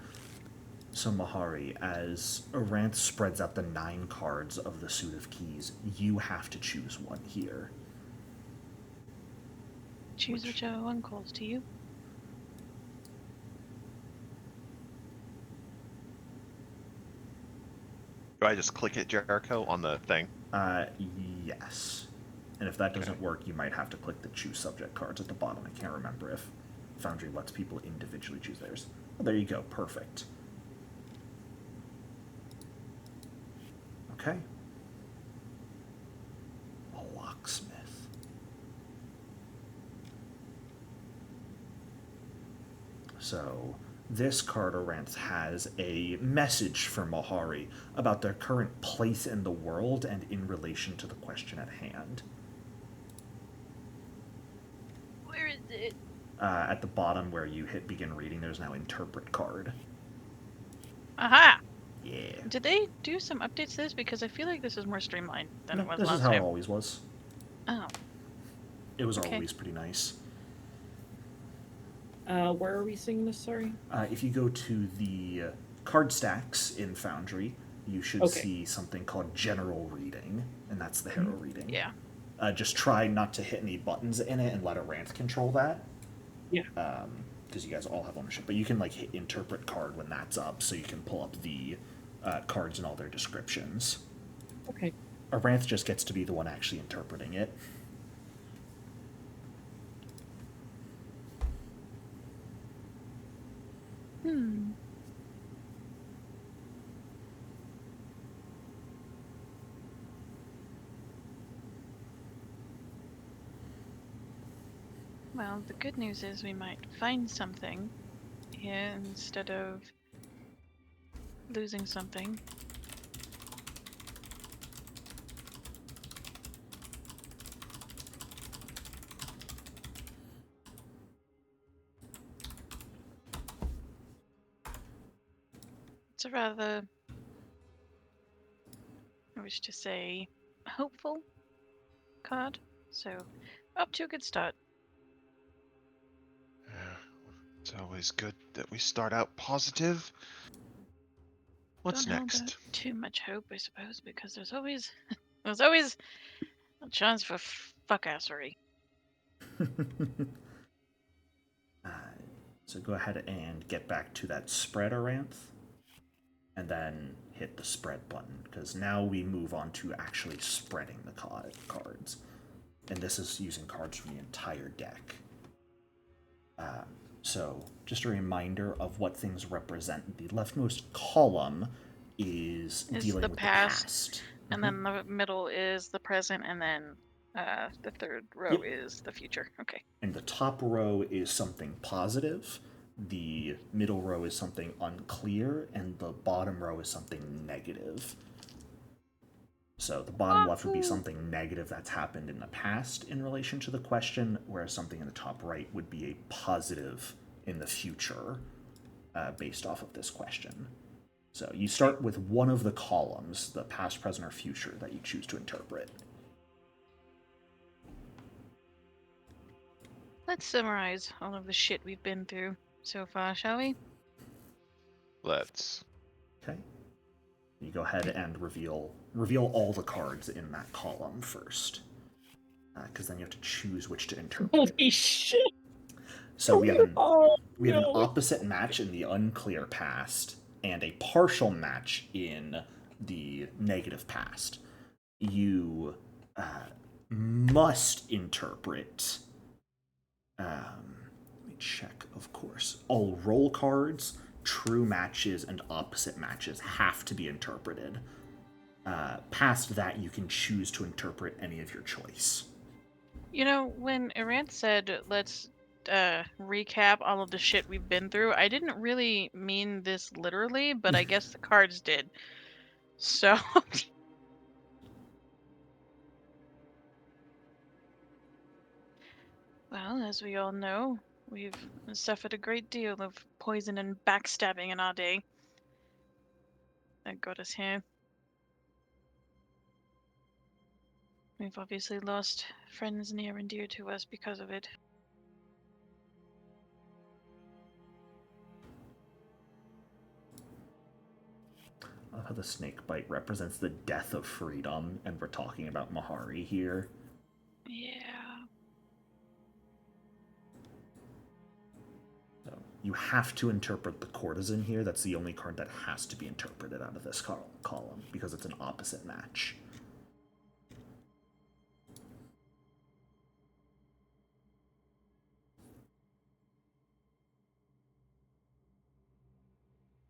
So Mahari, as Aranth spreads out the 9 cards of the suit of keys, you have to choose one here. Choose whichever one calls to you. Do I just click it, Jericho, on the thing? Yes. And if that doesn't work, you might have to click the choose subject cards at the bottom. I can't remember if Foundry lets people individually choose theirs. Oh, there you go. Perfect. Okay. A locksmith. So, this card Aranth has a message for Mahari about their current place in the world and in relation to the question at hand. Where is it? At the bottom where you hit begin reading, there's now interpret card. Aha! Yeah. Did they do some updates to this? Because I feel like this is more streamlined than No, it was this last is how it time. always was. Oh. It was Okay. always pretty nice. Where are we seeing this? Sorry. If you go to the card stacks in Foundry, you should Okay. see something called General Reading, and that's the Hero Reading. Yeah. Just try not to hit any buttons in it and let Aranth control that. Yeah. Because you guys all have ownership. But you can like hit Interpret card when that's up, so you can pull up the cards and all their descriptions. Okay. Aranth just gets to be the one actually interpreting it. Well, the good news is we might find something here instead of losing something. It's a rather, I wish to say, hopeful card. So, up to a good start. It's always good that we start out positive. What's Don't hold out next? too much hope, I suppose, because there's always a chance for fuckassery. So go ahead and get back to that spread, Aranth, and then hit the spread button, because now we move on to actually spreading the cards. And this is using cards from the entire deck. So just a reminder of what things represent. The leftmost column is dealing the with past, the past. And then the middle is the present, and then the third row is the future. Okay. And the top row is something positive, the middle row is something unclear, and the bottom row is something negative. So the bottom left would be something negative that's happened in the past in relation to the question, whereas something in the top right would be a positive in the future based off of this question. So you start with one of the columns, the past, present, or future, that you choose to interpret. Let's summarize all of the shit we've been through so far, shall we? Let's. Okay. You go ahead and reveal all the cards in that column first, because then you have to choose which to interpret. Holy shit! So we have an no. opposite match in the unclear past and a partial match in the negative past. You must interpret. Let me check, of course. All roll cards, true matches, and opposite matches have to be interpreted. Past that, you can choose to interpret any of your choice. You know, when Aranth said, let's recap all of the shit we've been through, I didn't really mean this literally, but I guess the cards did. So. Well, as we all know, we've suffered a great deal of poison and backstabbing in our day. That got us here. We've obviously lost friends near and dear to us because of it. how the snake bite represents the death of freedom, and we're talking about Mahri here. Yeah. So you have to interpret the courtesan here. That's the only card that has to be interpreted out of this column, because it's an opposite match.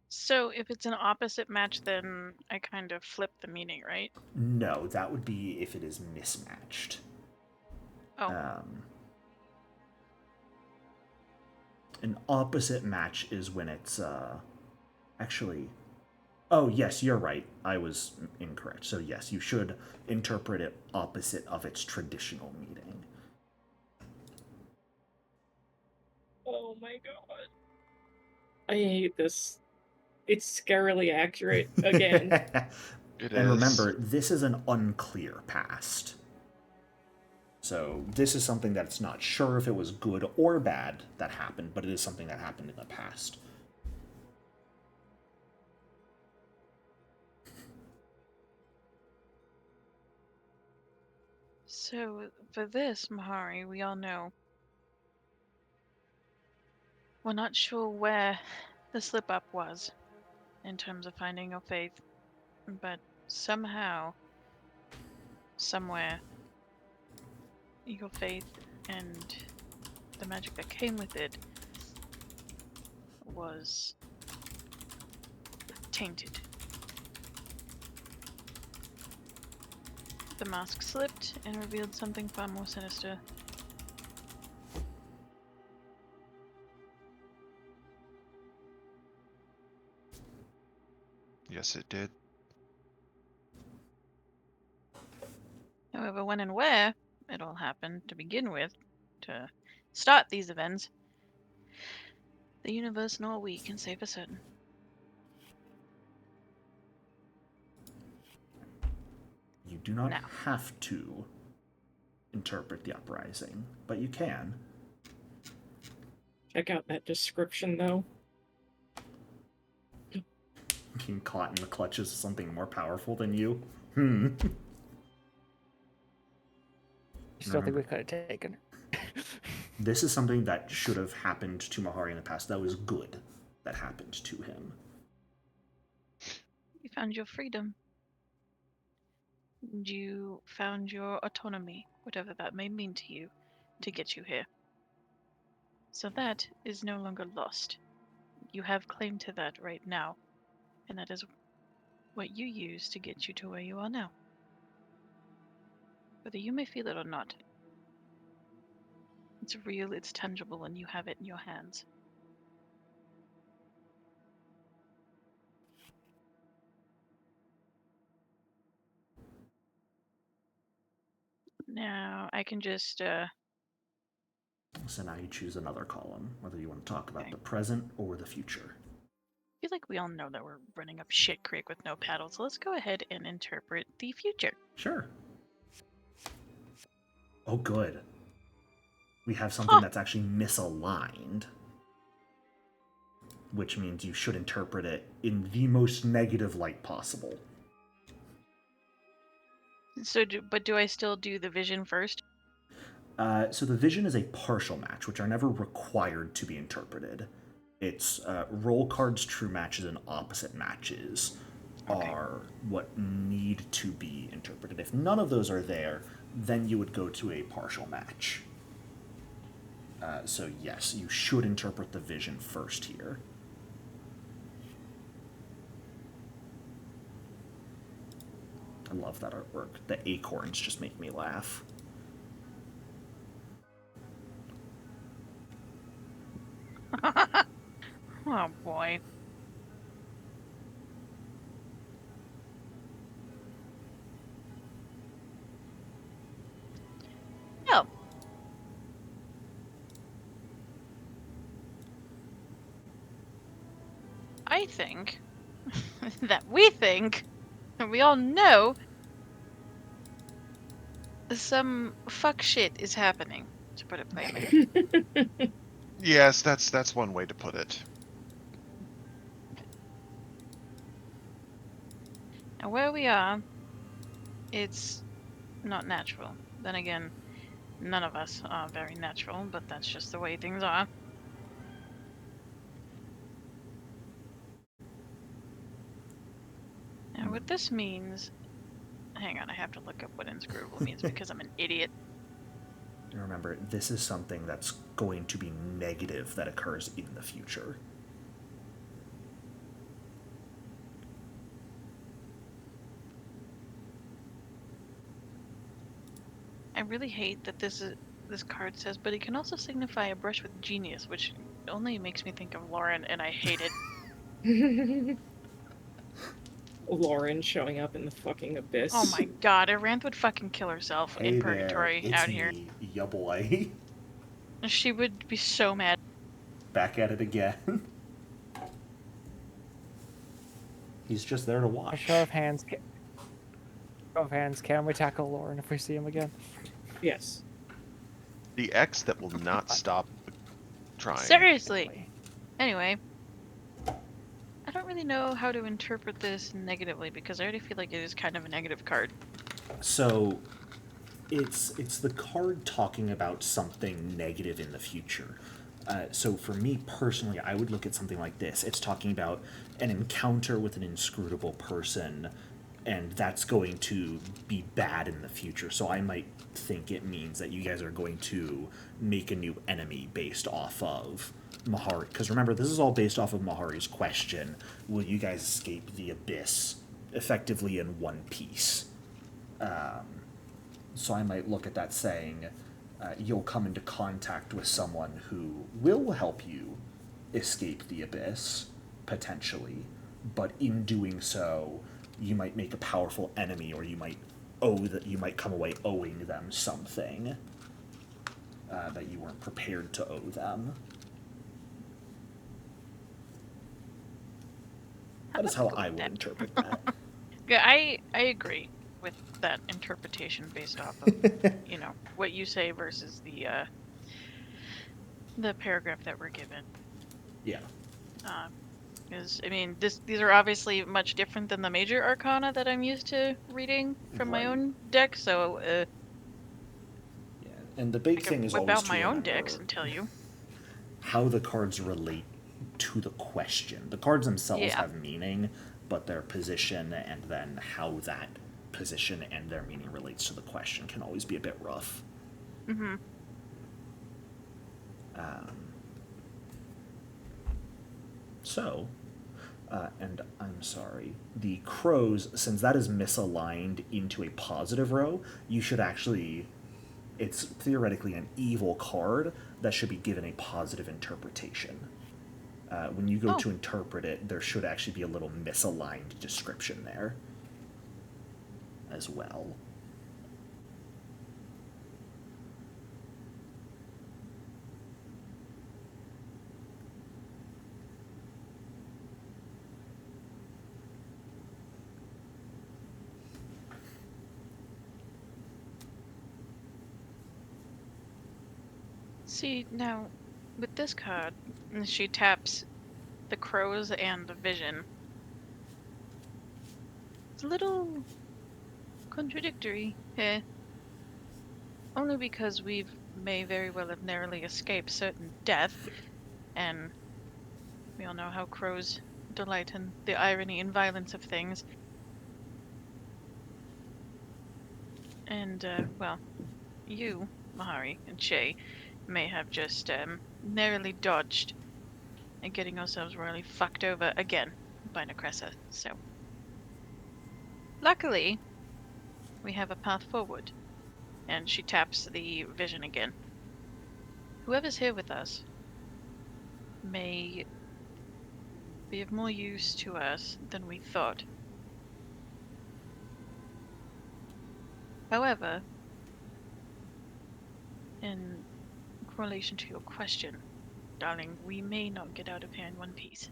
So if it's an opposite match, then I kind of flip the meaning, right? No, that would be if it is mismatched. Oh. An opposite match is when it's, actually... Oh, yes, you're right. I was incorrect. So yes, you should interpret it opposite of its traditional meaning. Oh my god. I hate this. It's scarily accurate again. It And is. remember, this is an unclear past. So this is something that's not sure if it was good or bad that happened, but it is something that happened in the past. So for this, Mahri, we all know we're not sure where the slip up was in terms of finding your faith, but somehow, somewhere, your faith and the magic that came with it was tainted. The mask slipped and revealed something far more sinister. Yes, it did. However, when and where it all happened to begin with, to start these events, the universe nor we can say for certain. You do not No. have to interpret the uprising, but you can. Check out that description, though. Being caught in the clutches of something more powerful than you. You still think we could have taken her? This is something that should have happened to Mahri in the past. That was good that happened to him. You found your freedom. You found your autonomy, whatever that may mean to you, to get you here. So that is no longer lost. You have claim to that right now, and that is what you use to get you to where you are now. Whether you may feel it or not, it's real, it's tangible, and you have it in your hands. Now, I can just, So now you choose another column, whether you want to talk about Okay. the present or the future. I feel like we all know that we're running up shit creek with no paddle, so let's go ahead and interpret the future. Sure. Oh, good. We have something that's actually misaligned, which means you should interpret it in the most negative light possible. So, do I still do the vision first? So the vision is a partial match, which are never required to be interpreted. It's roll cards, true matches, and opposite matches are what need to be interpreted. If none of those are there, then you would go to a partial match. So yes, you should interpret the vision first here. I love that artwork. The acorns just make me laugh. Oh boy. Oh. I think that we think, and we all know, some fuck shit is happening, to put it plainly. Yes, that's one way to put it. Now, where we are, it's not natural. Then again, none of us are very natural, but that's just the way things are. Now, what this means... Hang on, I have to look up what inscrutable means because I'm an idiot. And remember, this is something that's going to be negative that occurs in the future. I really hate that this card says, but it can also signify a brush with genius, which only makes me think of Lauren, and I hate it. Lauren showing up in the fucking abyss. Oh my god, Aranth would fucking kill herself Hey in there, purgatory it's out here. me, ya boy. She would be so mad. Back at it again. He's just there to watch. A show of hands. Show of hands. Can we tackle Lauren if we see him again? Yes. The X that will not stop trying. Seriously! Anyway, I don't really know how to interpret this negatively because I already feel like it is kind of a negative card. So, it's the card talking about something negative in the future. So for me personally, I would look at something like this. It's talking about an encounter with an inscrutable person, and that's going to be bad in the future. So I might think it means that you guys are going to make a new enemy based off of Mahri. Because remember, this is all based off of Mahari's question. Will you guys escape the abyss effectively in one piece? So I might look at that saying, you'll come into contact with someone who will help you escape the abyss, potentially, but in doing so, you might make a powerful enemy, or you might come away owing them something that you weren't prepared to owe them. That is how I would interpret that. Yeah, I agree with that interpretation based off of, you know, what you say versus the paragraph that we're given. Yeah. Because, I mean, these are obviously much different than the major arcana that I'm used to reading from my Right. own deck, so Yeah. And the big I thing could is whip always out to my own remember decks and tell you. how the cards relate to the question. The cards themselves Yeah. have meaning, but their position and then how that position and their meaning relates to the question can always be a bit rough. Mm-hmm. So, and I'm sorry, the crows, since that is misaligned into a positive row, you should actually, it's theoretically an evil card that should be given a positive interpretation. When you go to interpret it, there should actually be a little misaligned description there as well. See, now, with this card, she taps the crows and the vision. It's a little contradictory here. Only because we may very well have narrowly escaped certain death, and we all know how crows delight in the irony and violence of things. And, well, you, Mahri, and Shaye may have just narrowly dodged and getting ourselves royally fucked over again by Necressa. So, luckily, we have a path forward. And she taps the vision again. Whoever's here with us may be of more use to us than we thought. However, in correlation to your question, darling, we may not get out of here in one piece.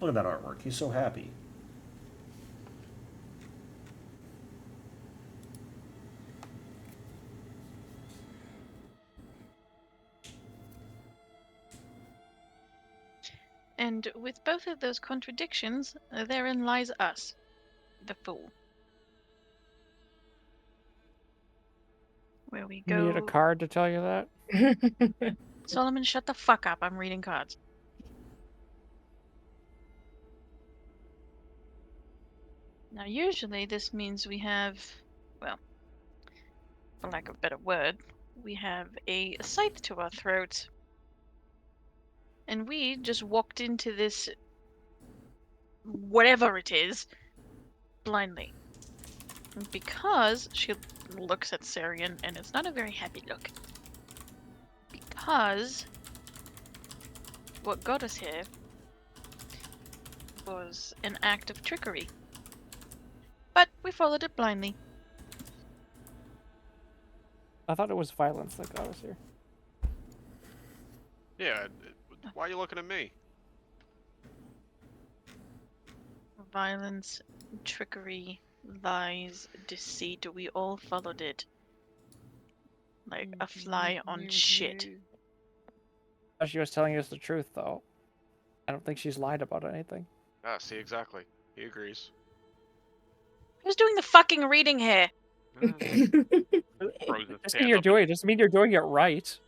Look at that artwork. He's so happy. And with both of those contradictions, therein lies us, the fool. Where we You need a go. card to tell you that? Solomon, shut the fuck up. I'm reading cards. Now, usually this means we have, well, for lack of a better word, we have a scythe to our throats. And we just walked into this, whatever it is, blindly. Because she looks at Carrion, and it's not a very happy look. Because what got us here was an act of trickery. But we followed it blindly. I thought it was violence that got us here. Yeah, why are you looking at me? Violence, trickery, lies, deceit, we all followed it. Like a fly on shit. She was telling us the truth, though. I don't think she's lied about anything. Ah, see, exactly. He agrees. Who's doing the fucking reading here? Throws his Just hands you're up doing it doesn't mean you're doing it right.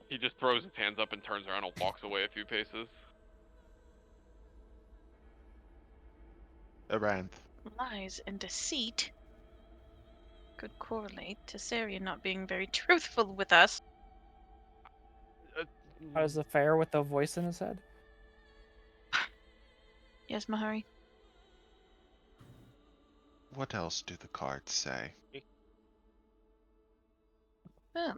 He just throws his hands up and turns around and walks away a few paces. Aranth. Lies and deceit could correlate to Carrion not being very truthful with us. How does the fair with the voice in his head? Yes, Mahri? What else do the cards say? Oh.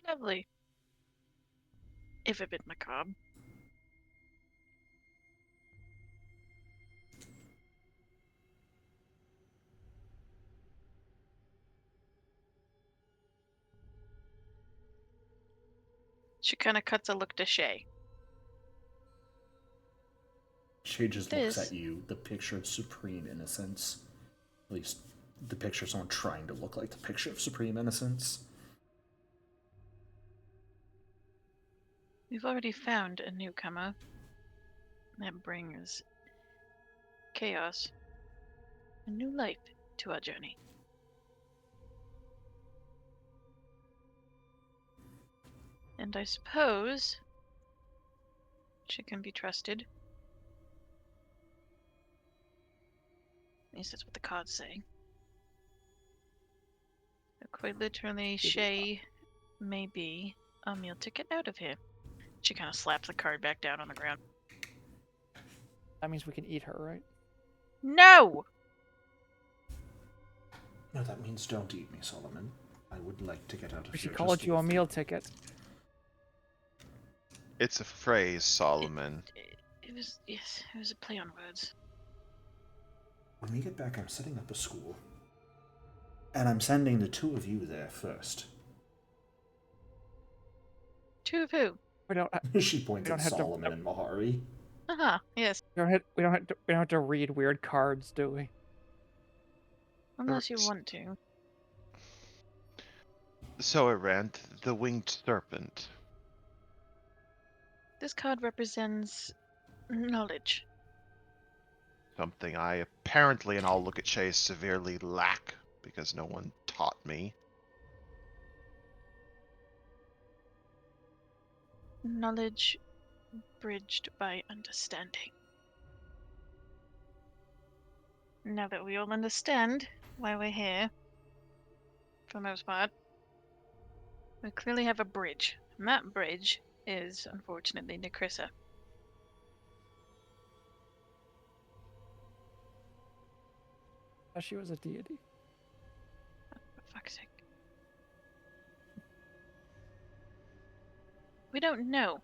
How lovely. If a bit macabre. She kind of cuts a look to Shaye. She just looks This- at you, the picture of supreme innocence. At least the picture of someone trying to look like the picture of supreme innocence. We've already found a newcomer. That brings chaos and new life to our journey. And I suppose she can be trusted. At least that's what the cards say. Quite literally, Shaye may be a meal ticket out of here. She kind of slaps the card back down on the ground. That means we can eat her, right? No! No, that means don't eat me, Solomon. I would like to get out of She here. called just you a with meal ticket. It's a phrase, Solomon. It was, yes, it was a play on words. When we get back, I'm setting up a school. And I'm sending the two of you there first. Two of who? We don't. She points don't at have to- Solomon and Mahri. Uh-huh, yes. We don't have to read weird cards, do we? Unless you want to. So, Aranth, the winged serpent. This card represents knowledge. Something I apparently, and I'll look at Shaye, severely lack because no one taught me. Knowledge bridged by understanding. Now that we all understand why we're here, for the most part, we clearly have a bridge. And that bridge is, unfortunately, Necressa. She was a deity. For fuck's sake. We don't know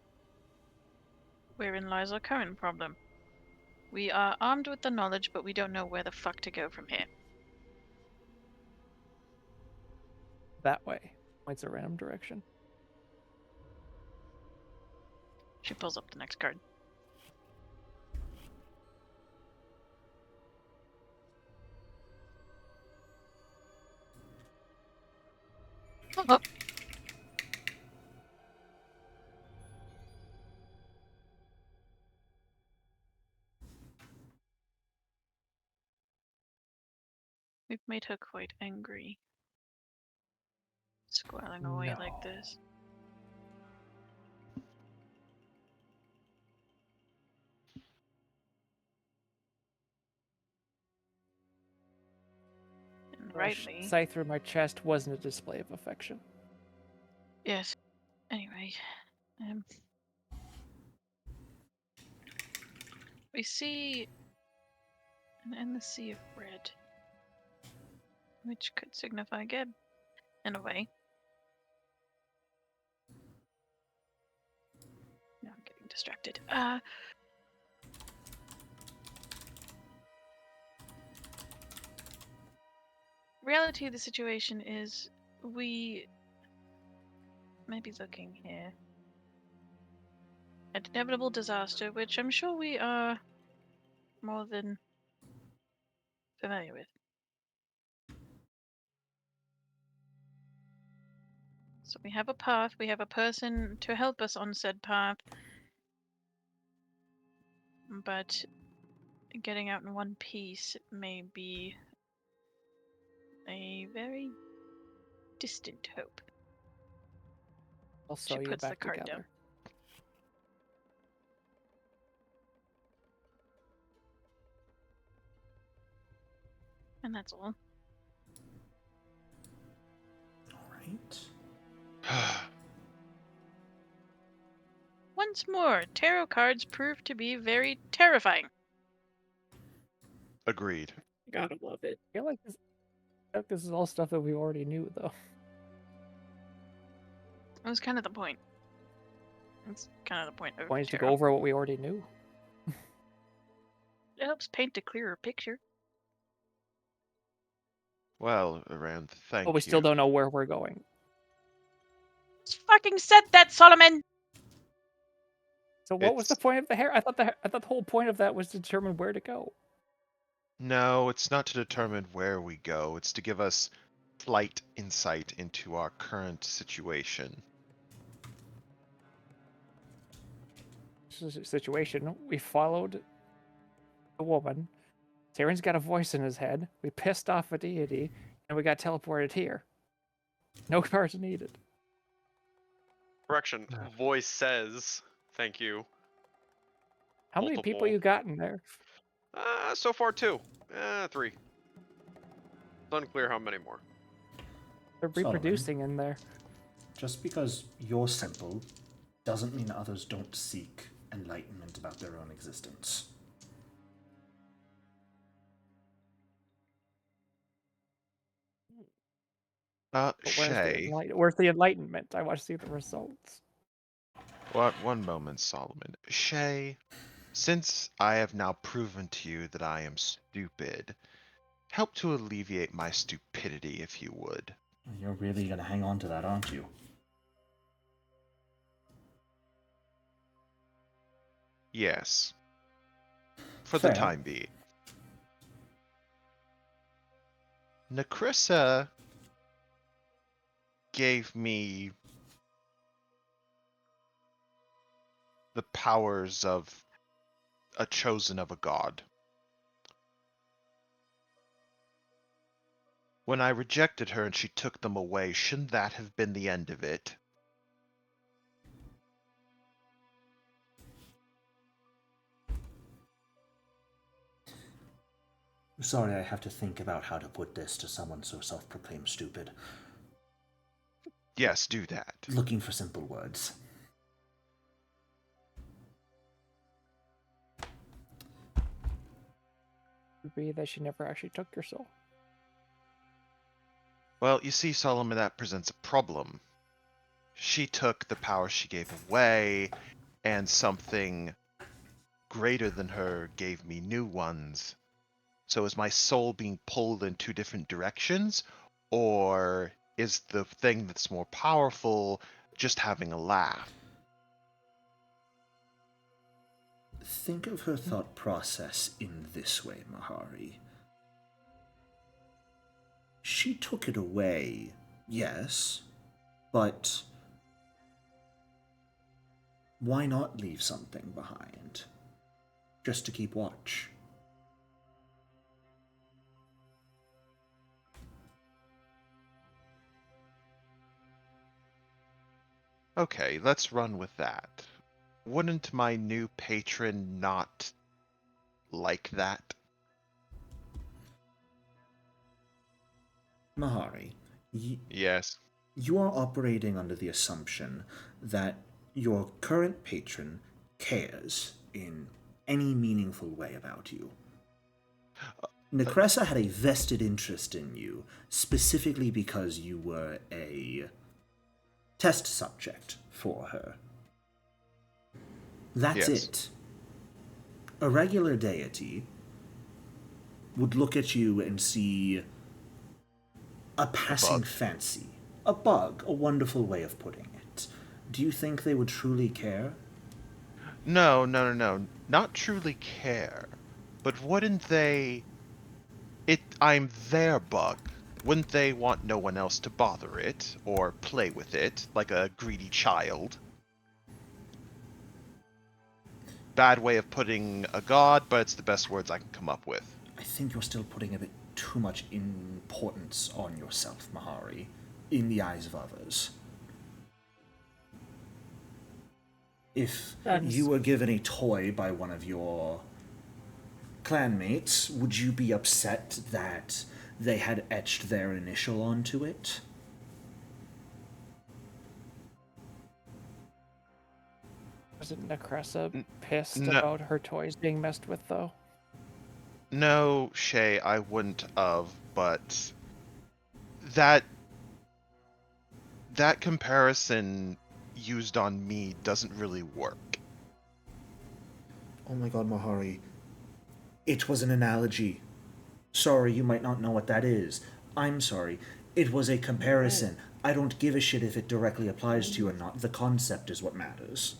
wherein lies our current problem. We are armed with the knowledge, but we don't know where the fuck to go from here. That way. Points a random direction. She pulls up the next card. We've made her quite angry. Squirreling away like No. this. And rightly. Sight through my chest wasn't a display of affection. Yes. Anyway, we see an endless sea of red, which could signify good, in a way. Now I'm getting distracted. Reality of the situation is we may be looking here at inevitable disaster, which I'm sure we are more than familiar with. So we have a path, we have a person to help us on said path, but getting out in one piece may be a very distant hope. I'll sew She you puts the back card together. down. And that's all. All right. Once more, tarot cards prove to be very terrifying. Agreed. Gotta love it. I feel like this is all stuff that we already knew, though. That was kind of the point. That's kind of the point of Point is to tarot. go over what we already knew. It helps paint a clearer picture. Well, Around, thank you. But we still don't know where we're going. Just fucking said that, Solomon! So what was the It's- point of the hair? I thought the whole point of that was to determine where to go. No, it's not to determine where we go. It's to give us slight insight into our current situation. Situation. We followed the woman. Tyrion's got a voice in his head. We pissed off a deity, and we got teleported here. No cards needed. Correction. Voice says, thank you. How many people Multiple. you got in there? So far 2. 3. It's unclear how many more. They're Solomon. reproducing in there. Just because you're simple doesn't mean others don't seek enlightenment about their own existence. But Shaye. where's the enlightenment? I want to see the results. One moment, Solomon. Shaye, since I have now proven to you that I am stupid, help to alleviate my stupidity if you would. You're really going to hang on to that, aren't you? Yes. For Fair. the time being. Necressa gave me the powers of a chosen of a god. When I rejected her and she took them away, shouldn't that have been the end of it? Sorry, I have to think about how to put this to someone so self-proclaimed stupid. Yes, do that. Looking for simple words. Could be that she never actually took your soul. Well, you see, Solomon, that presents a problem. She took the power she gave away, and something greater than her gave me new ones. So is my soul being pulled in 2 different directions? Or is the thing that's more powerful just having a laugh? Think of her thought process in this way, Mahri. She took it away, yes, But why not leave something behind? Just to keep watch. Okay, let's run with that. Wouldn't my new patron not like that? Mahari, Yes. you are operating under the assumption that your current patron cares in any meaningful way about you. Necressa had a vested interest in you, specifically because you were a test subject for her. That's Yes. it. A regular deity would look at you and see a passing fancy, a bug, a wonderful way of putting it. Do you think they would truly care? No. Not truly care. But wouldn't they... I'm their bug. Wouldn't they want no one else to bother it, or play with it, like a greedy child? Bad way of putting a god, but it's the best words I can come up with. I think you're still putting a bit too much importance on yourself, Mahari, in the eyes of others. If you were given a toy by one of your clanmates, would you be upset that they had etched their initial onto it? Wasn't Necressa pissed no. about her toys being messed with, though? No, Shaye, I wouldn't have, but that comparison used on me doesn't really work. Oh my god, Mahari. It was an analogy. Sorry, you might not know what that is. I'm sorry. It was a comparison. I don't give a shit if it directly applies to you or not. The concept is what matters.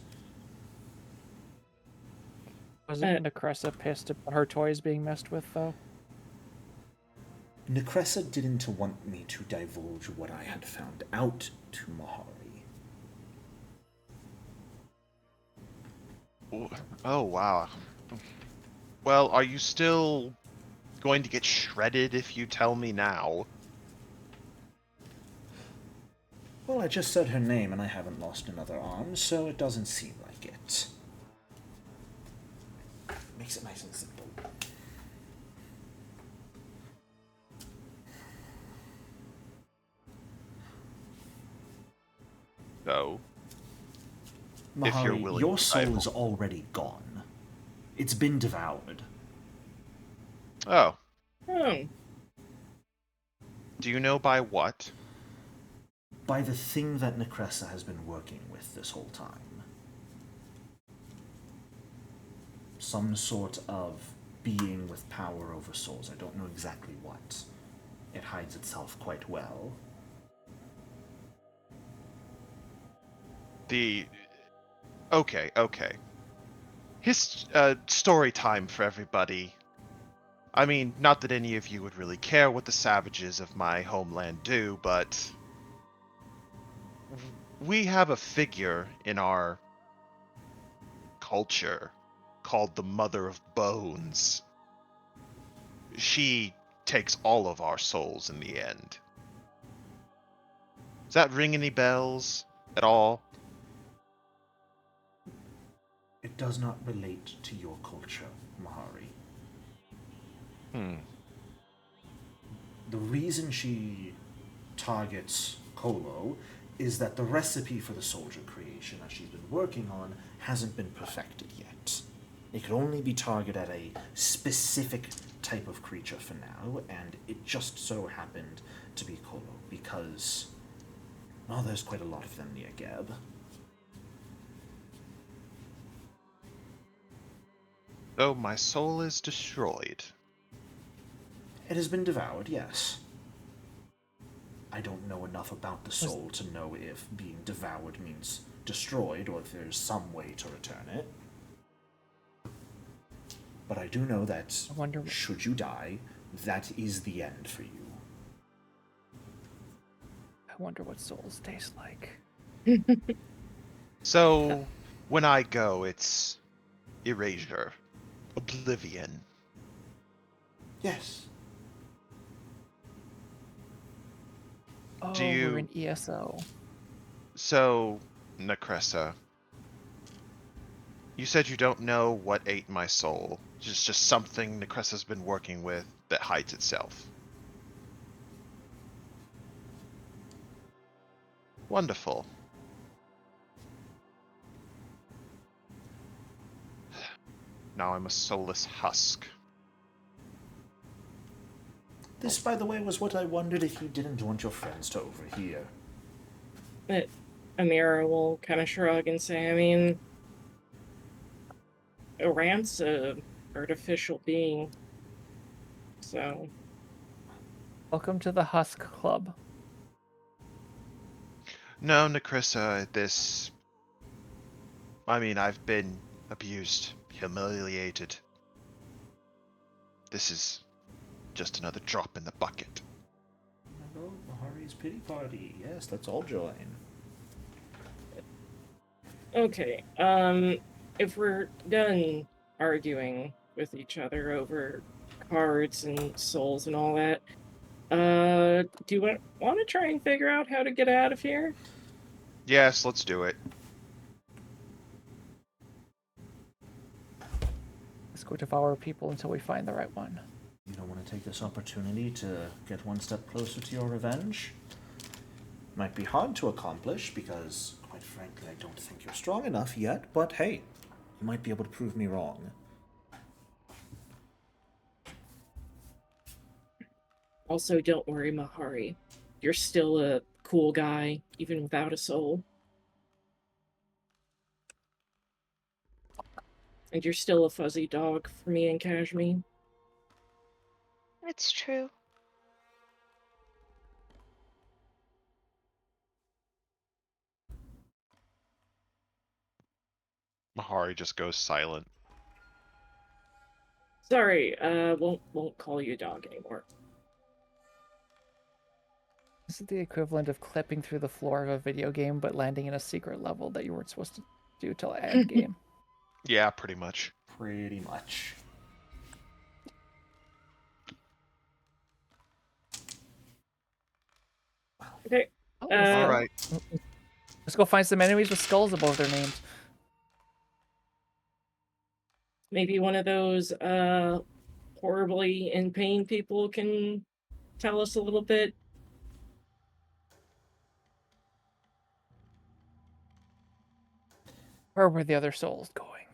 Wasn't Necressa pissed about her toys being messed with, though? Necressa didn't want me to divulge what I had found out to Mahari. Oh, wow. Well, are you still going to get shredded if you tell me now? Well, I just said her name and I haven't lost another arm, so it doesn't seem like it. Makes it nice and simple. So, Mahari, if you're willing your to soul is already gone. It's been devoured. Oh. Oh. Do you know by what? By the thing that Necressa has been working with this whole time. Some sort of being with power over souls. I don't know exactly what. It hides itself quite well. Okay. His story time for everybody. I mean, not that any of you would really care what the savages of my homeland do, but we have a figure in our culture called the Mother of Bones. She takes all of our souls in the end. Does that ring any bells at all? It does not relate to your culture, Mahari. The reason she targets Kolo is that the recipe for the soldier creation that she's been working on hasn't been perfected yet. It could only be targeted at a specific type of creature for now, and it just so happened to be Kolo because, well, there's quite a lot of them near Geb. So my soul is destroyed. It has been devoured, yes. I don't know enough about the soul to know if being devoured means destroyed or if there's some way to return it. But I do know that should you die, that is the end for you. I wonder what souls taste like. So, when I go, it's erasure, oblivion. Yes. Oh, Do we're you- in ESO. So, Necressa, you said you don't know what ate my soul. It's just something Necressa's been working with that hides itself. Wonderful. Now I'm a soulless husk. This, by the way, was what I wondered if you didn't want your friends to overhear. But Amira will kind of shrug and say, I mean, Orant's a artificial being. So, Welcome to the Husk Club. No, Necressa, this... I mean, I've been abused, humiliated. This is just another drop in the bucket. Oh, Mahari's pity party. Yes, let's all join. okay. If we're done arguing with each other over cards and souls and all that, do you want to try and figure out how to get out of here? Yes, let's do it. Let's go devour people until we find the right one. You don't want to take this opportunity to get one step closer to your revenge? Might be hard to accomplish because, quite frankly, I don't think you're strong enough yet, but hey, you might be able to prove me wrong. Also, don't worry, Mahari. You're still a cool guy, even without a soul. And you're still a fuzzy dog for me and Kashmir. It's true. Mahari just goes silent. Sorry, won't call you dog anymore. This is the equivalent of clipping through the floor of a video game but landing in a secret level that you weren't supposed to do till end game. Yeah, pretty much. Pretty much. Okay. Alright. Let's go find some enemies with skulls above their names. Maybe one of those horribly in pain people can tell us a little bit. Where were the other souls going?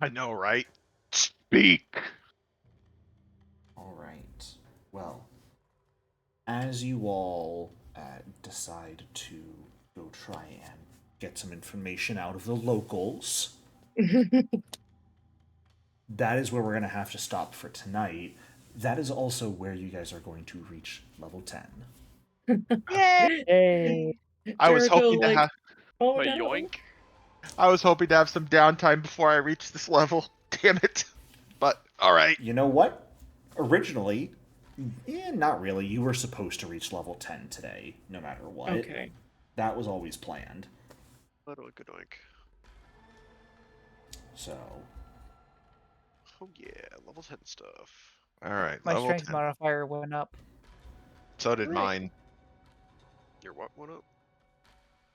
I know, right? Speak! Alright. Well, as you all decide to go try and get some information out of the locals, that is where we're going to have to stop for tonight. That is also where you guys are going to reach level 10. Yay! Hey, I was Jericho, hoping to like, have oh But no. yoink. I was hoping to have some downtime before I reach this level. Damn it. But alright. You know what? Originally, not really. You were supposed to reach level 10 today, no matter what. Okay. That was always planned. Little good oink. So, Oh yeah, level 10 stuff. Alright, my level strength 10. modifier went up. So did Right. mine. Your what went up?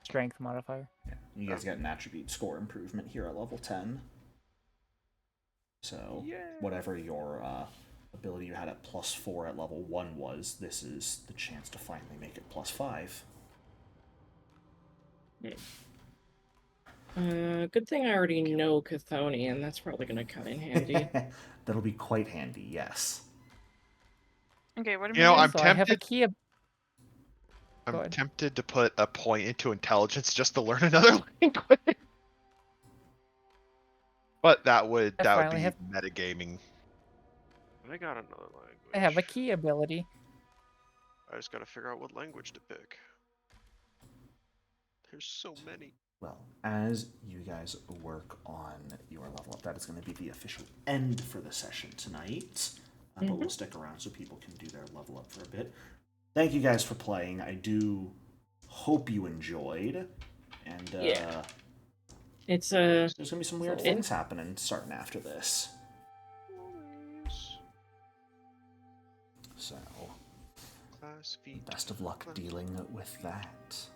Strength modifier. yeah, you guys get an attribute score improvement here at level 10. So, Yeah. whatever your ability you had at +4 at level 1 was, this is the chance to finally make it +5. Good thing I already know Chthonian. That's probably gonna come in handy. That'll be quite handy, yes. Okay, what am You know, I I'm So I have a tempted. key. Go I'm ahead. tempted to put a point into intelligence just to learn another language. But that would I be finally have- metagaming. I got another language. I have a key ability. I just gotta figure out what language to pick. There's so many. Well, as you guys work on your level up, that is going to be the official end for the session tonight. But we'll stick around so people can do their level up for a bit. thank you guys for playing. I do hope you enjoyed. And Yeah. It's there's gonna be some weird So- things happening starting after this. So, Class feat. best of luck dealing with that.